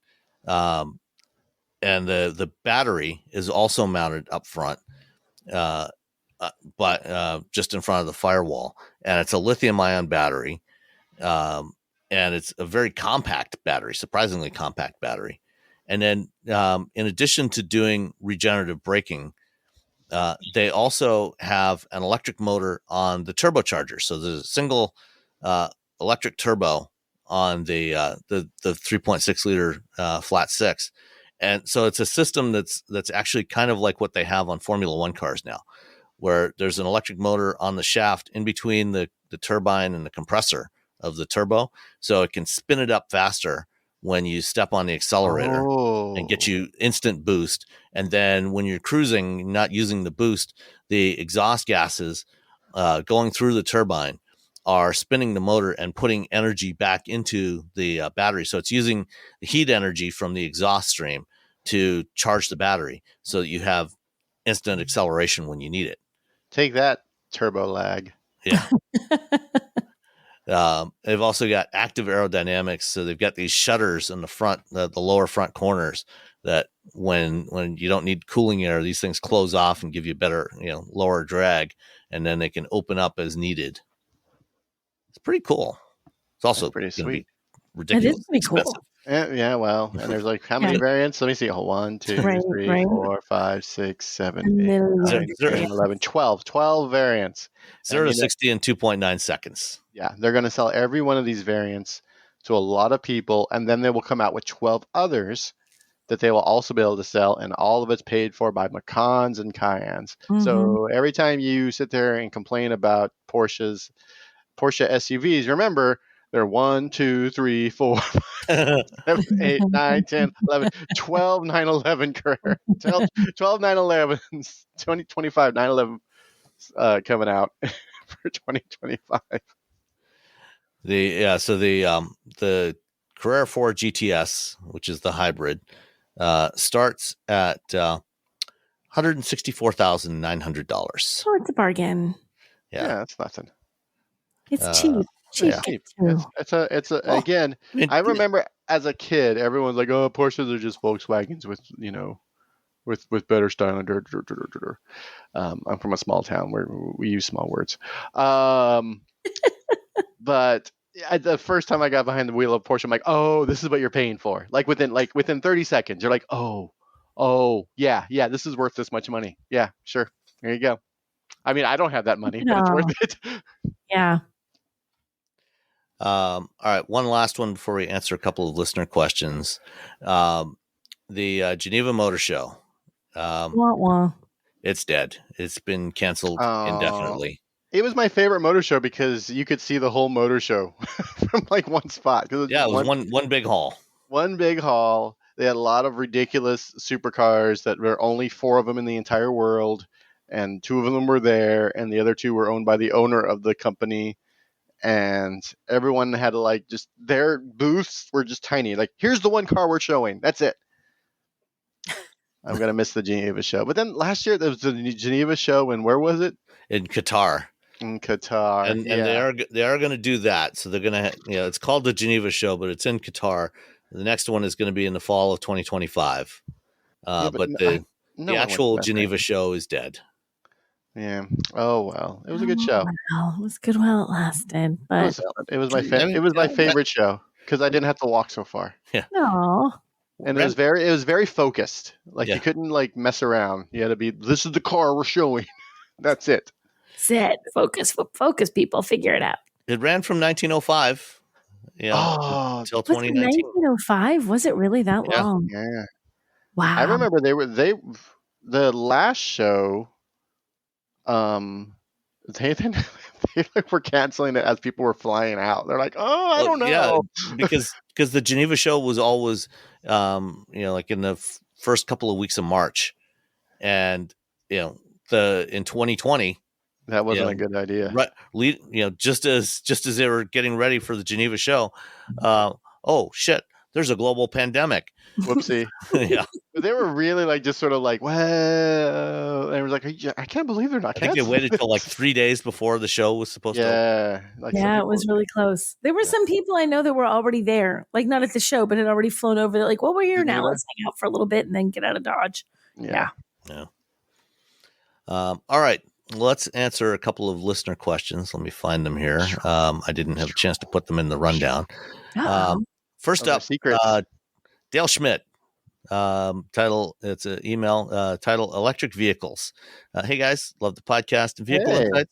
And the battery is also mounted up front, but just in front of the firewall. And it's a lithium ion battery. And it's a very compact battery, surprisingly compact battery. And then in addition to doing regenerative braking, they also have an electric motor on the turbocharger. So there's a single electric turbo on the 3.6 liter flat six. And so it's a system that's actually kind of like what they have on Formula One cars now, where there's an electric motor on the shaft in between the turbine and the compressor of the turbo, so it can spin it up faster when you step on the accelerator and get you instant boost. And then when you're cruising, not using the boost, the exhaust gases going through the turbine are spinning the motor and putting energy back into the battery. So it's using the heat energy from the exhaust stream to charge the battery so that you have instant acceleration when you need it. Take that, turbo lag. Yeah. They've also got active aerodynamics. So they've got these shutters in the front, the lower front corners, that when you don't need cooling air, these things close off and give you better, lower drag, and then they can open up as needed. It's pretty cool. It's also pretty sweet. Ridiculous. It is pretty expensive. cool. Yeah, well, and there's like how many variants? Let me see. 1, 2, 3, 4, 5, 6, 7, 8, 9, 10, 11, 12 variants. 0 to 60 in 2.9 seconds. Yeah, they're going to sell every one of these variants to a lot of people, and then they will come out with 12 others that they will also be able to sell, and all of it's paid for by Macans and Cayennes. So every time you sit there and complain about Porsche SUVs, remember, they're 1, 2, 3, 4, 5, 7, 8, 9, 10, 11, 12 911 Carrera. 12 911s, 2025 911 coming out for 2025. The Carrera 4 GTS, which is the hybrid, starts at $164,900. Oh, it's a bargain. Yeah, that's nothing. It's cheap. Cheap. Again, I remember as a kid, everyone's like, "Oh, Porsches are just Volkswagens with with better styling." I'm from a small town where we use small words. But the first time I got behind the wheel of Porsche, I'm like, "Oh, this is what you're paying for." Like within 30 seconds, you're like, "Oh, yeah, this is worth this much money." Yeah, sure. There you go. I mean, I don't have that money, but it's worth it. Yeah. All right, one last one before we answer a couple of listener questions. The Geneva Motor Show. It's dead. It's been canceled indefinitely. It was my favorite motor show because you could see the whole motor show from like one spot. It was one big hall. One big hall. They had a lot of ridiculous supercars that were only 4 of them in the entire world, and 2 of them were there, and the other 2 were owned by the owner of the company. And everyone had just their booths were just tiny. Like, here's the one car we're showing. That's it. I'm gonna miss the Geneva show. But then last year there was the Geneva show, and where was it? In Qatar. In Qatar, and they are going to do that. So they're going to, it's called the Geneva Show, but it's in Qatar. The next one is going to be in the fall of 2025. But the actual Geneva Show is dead. Yeah. Oh well, it was a good show. Wow. It was good while it lasted, but it was my favorite show because I didn't have to walk so far. Yeah. No. And it was very focused. Like you couldn't mess around. You had to be. This is the car we're showing. That's it. Sit. Focus, people. Figure it out. It ran from 1905 until 2019. 1905? Was it really that long? Yeah. Wow. I remember the last show, they were canceling it as people were flying out. They're like, "Oh, I don't know." Yeah, because the Geneva Show was always like in the first couple of weeks of March, and in 2020 that wasn't a good idea. Right. Just as they were getting ready for the Geneva Show, oh shit, there's a global pandemic. Whoopsie. Yeah. They were really just sort of well, and it was like, I can't believe they're not. I think they waited till 3 days before the show was supposed to. Yeah, it was really close. There were some people I know that were already there, not at the show, but had already flown over. They're like, well, we're here now. Let's hang out for a little bit and then get out of Dodge. Yeah. All right. Let's answer a couple of listener questions. Let me find them here. I didn't have a chance to put them in the rundown. First up, Dale Schmidt. It's an email title, Electric Vehicles. Hey guys, love the podcast and vehicle insights.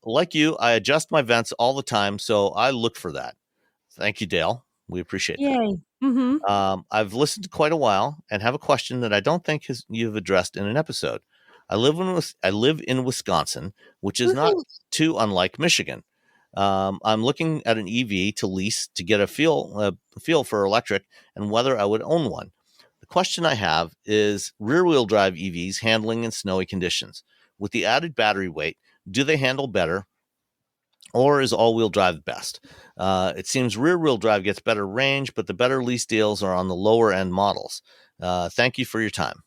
Like you, I adjust my vents all the time, so I look for that. Thank you, Dale. We appreciate that. Yay. Mm-hmm. I've listened to quite a while and have a question that I don't think you've addressed in an episode. I live in Wisconsin, which is not too unlike Michigan. I'm looking at an EV to lease to get a feel for electric and whether I would own one. The question I have is rear-wheel drive EVs handling in snowy conditions. With the added battery weight, do they handle better Or is all-wheel drive best? It seems rear-wheel drive gets better range, but the better lease deals are on the lower-end models. Thank you for your time.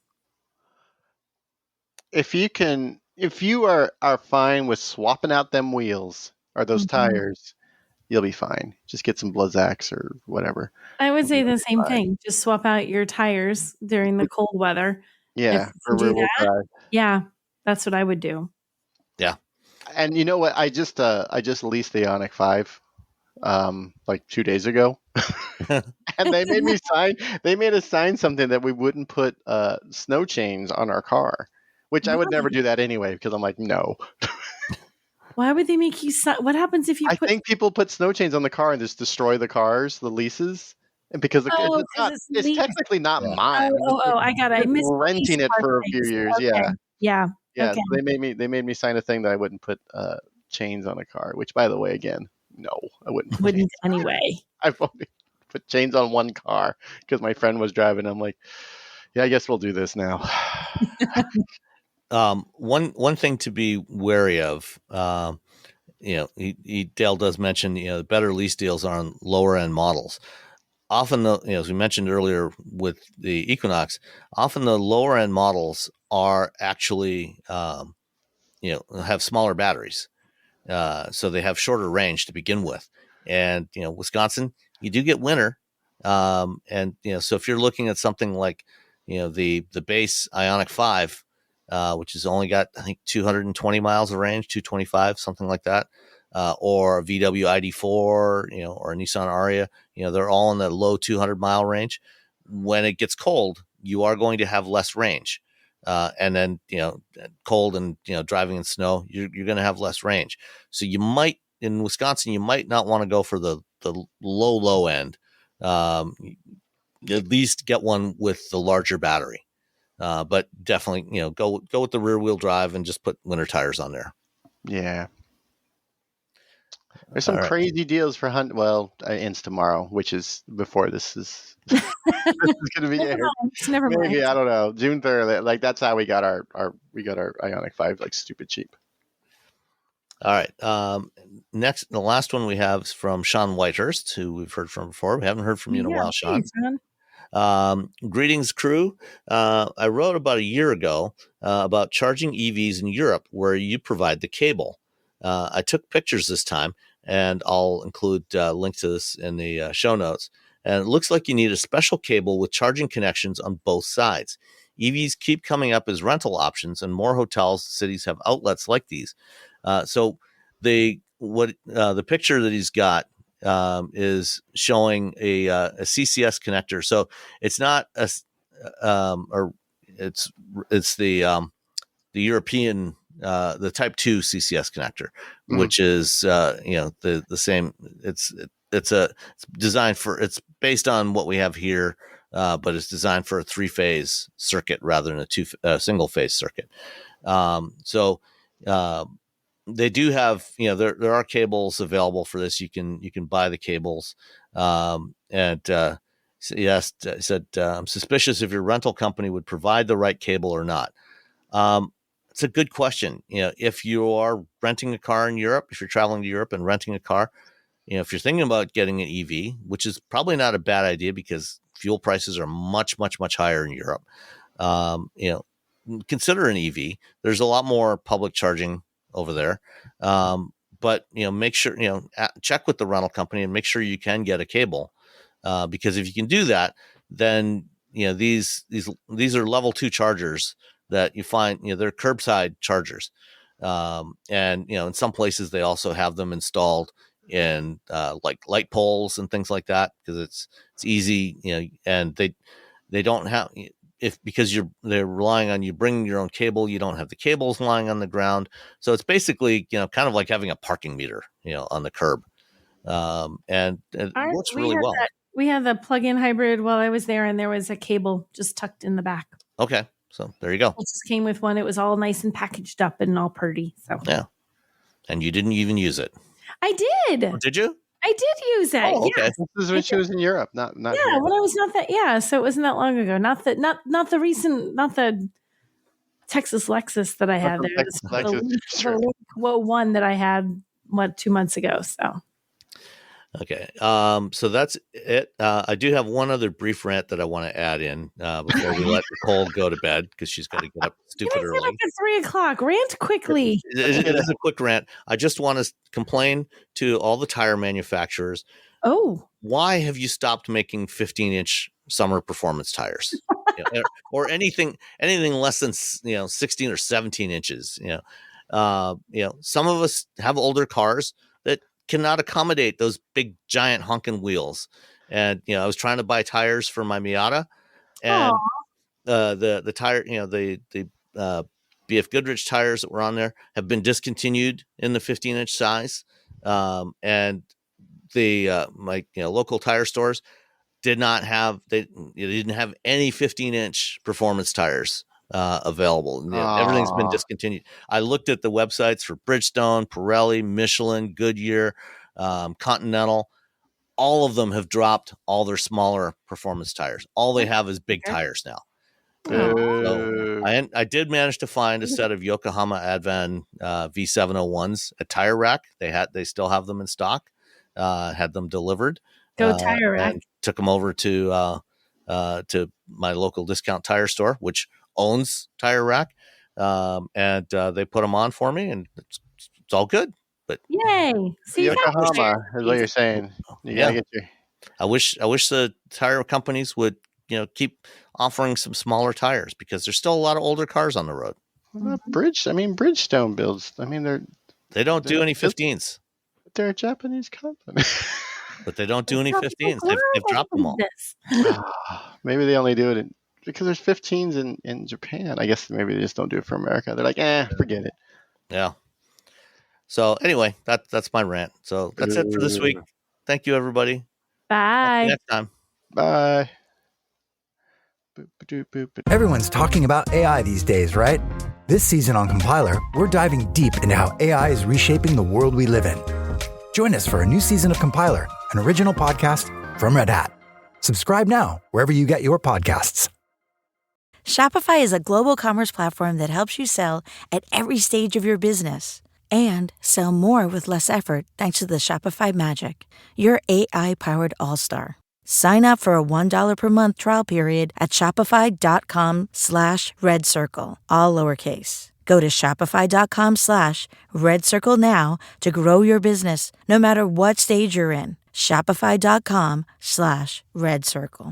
If you are fine with swapping out them wheels or those tires, you'll be fine. Just get some Blizzaks or whatever. I would say the same thing. Just swap out your tires during the cold weather. Yeah, If for you do rear-wheel that, drive. yeah, that's what I would do. Yeah. And you know what? I just leased the Ioniq 5 like 2 days ago. And they made us sign something that we wouldn't put snow chains on our car, which I would never do that anyway because I'm like, no. Why would they make you sign? What happens if you I think people put snow chains on the car and just destroy the cars, the leases. And because it's technically not mine. I got it. I missed renting it for a few years. Okay. Yeah. Yeah. Okay. So they made me sign a thing that I wouldn't put chains on a car, which by the way, again, no, I wouldn't. Wouldn't anyway. I've only put chains on one car because my friend was driving. I'm like, yeah, I guess we'll do this now. One thing to be wary of, Dale does mention, the better lease deals are on lower end models. Often, as we mentioned earlier with the Equinox, often the lower end models are actually, have smaller batteries. So they have shorter range to begin with. And, Wisconsin, you do get winter. So if you're looking at something like, the base Ioniq 5, which has only got, I think, 220 miles of range, 225, something like that, or a VW ID4, or a Nissan Ariya, they're all in the low 200-mile range. When it gets cold, you are going to have less range. And then, cold and, driving in snow, you're going to have less range. So you might, in Wisconsin, you might not want to go for the low end. At least get one with the larger battery. But definitely, go with the rear wheel drive and just put winter tires on there. Yeah. There's some crazy deals for Hunt. Well, ends tomorrow, which is before this is going to be aired. Never mind. Maybe, I don't know, June 3rd. Like that's how we got our Ioniq 5 like stupid cheap. All right. Next, the last one we have is from Sean Whitehurst, who we've heard from before. We haven't heard from you in a while, Sean. Greetings, crew. I wrote about a year ago about charging EVs in Europe, where you provide the cable. I took pictures this time, and I'll include a link to this in the show notes. And it looks like you need a special cable with charging connections on both sides. EVs keep coming up as rental options, and more hotels and cities have outlets like these. So the picture that he's got is showing a CCS connector. So it's not it's the European the Type 2 CCS connector, which is the same. It's designed for, it's based on what we have here, but it's designed for a 3-phase circuit rather than a single phase circuit. So they do have, there are cables available for this. You can buy the cables. Yes, said, I'm suspicious if your rental company would provide the right cable or not. It's a good question. If you are renting a car in Europe, if you're traveling to Europe and renting a car, if you're thinking about getting an EV, which is probably not a bad idea because fuel prices are much, much, much higher in Europe, consider an EV. There's a lot more public charging over there. But, make sure, check with the rental company and make sure you can get a cable. Because if you can do that, then, these are level 2 chargers that you find, they're curbside chargers. And, in some places they also have them installed in like light poles and things like that, because it's easy, and they don't have, because they're relying on you bringing your own cable. You don't have the cables lying on the ground. So it's basically, kind of like having a parking meter, on the curb. And it works really well. We had the plug-in hybrid while I was there, and there was a cable just tucked in the back. Okay. So there you go. It just came with one. It was all nice and packaged up and all pretty. So yeah. And you didn't even use it. I did. Oh, did you? I did use it. Oh, okay. Yes. This is when she was in Europe, not yeah. here. When I was not that. Yeah. So it wasn't that long ago. Not the recent. Not the Texas Lexus that I had there. The one that I had 2 months ago. So. Okay. So that's it. I do have one other brief rant that I want to add in before we let Nicole go to bed because she's got to get up stupid You guys get early. up at 3:00. Rant quickly. It is a quick rant. I just want to complain to all the tire manufacturers. Oh, why have you stopped making 15-inch summer performance tires? Or anything less than 16 or 17 inches? Some of us have older cars that cannot accommodate those big giant honking wheels. And I was trying to buy tires for my Miata, and the tire, the BF Goodrich tires that were on there have been discontinued in the 15-inch size, and the my local tire stores didn't have any 15-inch performance tires available. Everything's been discontinued. I looked at the websites for Bridgestone, Pirelli, Michelin, Goodyear, Continental. All of them have dropped all their smaller performance tires. All they have is big tires now. So I did manage to find a set of Yokohama Advan V701s at Tire Rack. They still have them in stock. Had them delivered. Go Tire Rack. And took them over to my local discount tire store, which owns Tire Rack, and they put them on for me, and it's all good. But yay! See, Yokohama is what you're saying. You gotta get your. I wish the tire companies would keep offering some smaller tires because there's still a lot of older cars on the road. Bridgestone builds. They don't do any 15s. They're a Japanese company. But they don't do any 15s. They've dropped them all. Maybe they only do it because there's 15s in Japan. I guess maybe they just don't do it for America. They're like, forget it. Yeah. So anyway, that's my rant. So that's it for this week. Thank you, everybody. Bye. Next time. Bye. Everyone's talking about AI these days, right? This season on Compiler, we're diving deep into how AI is reshaping the world we live in. Join us for a new season of Compiler, an original podcast from Red Hat. Subscribe now wherever you get your podcasts. Shopify is a global commerce platform that helps you sell at every stage of your business and sell more with less effort thanks to the Shopify Magic, your AI-powered all-star. Sign up for a $1 per month trial period at shopify.com/redcircle, all lowercase. Go to shopify.com/redcircle now to grow your business, no matter what stage you're in. Shopify.com/redcircle.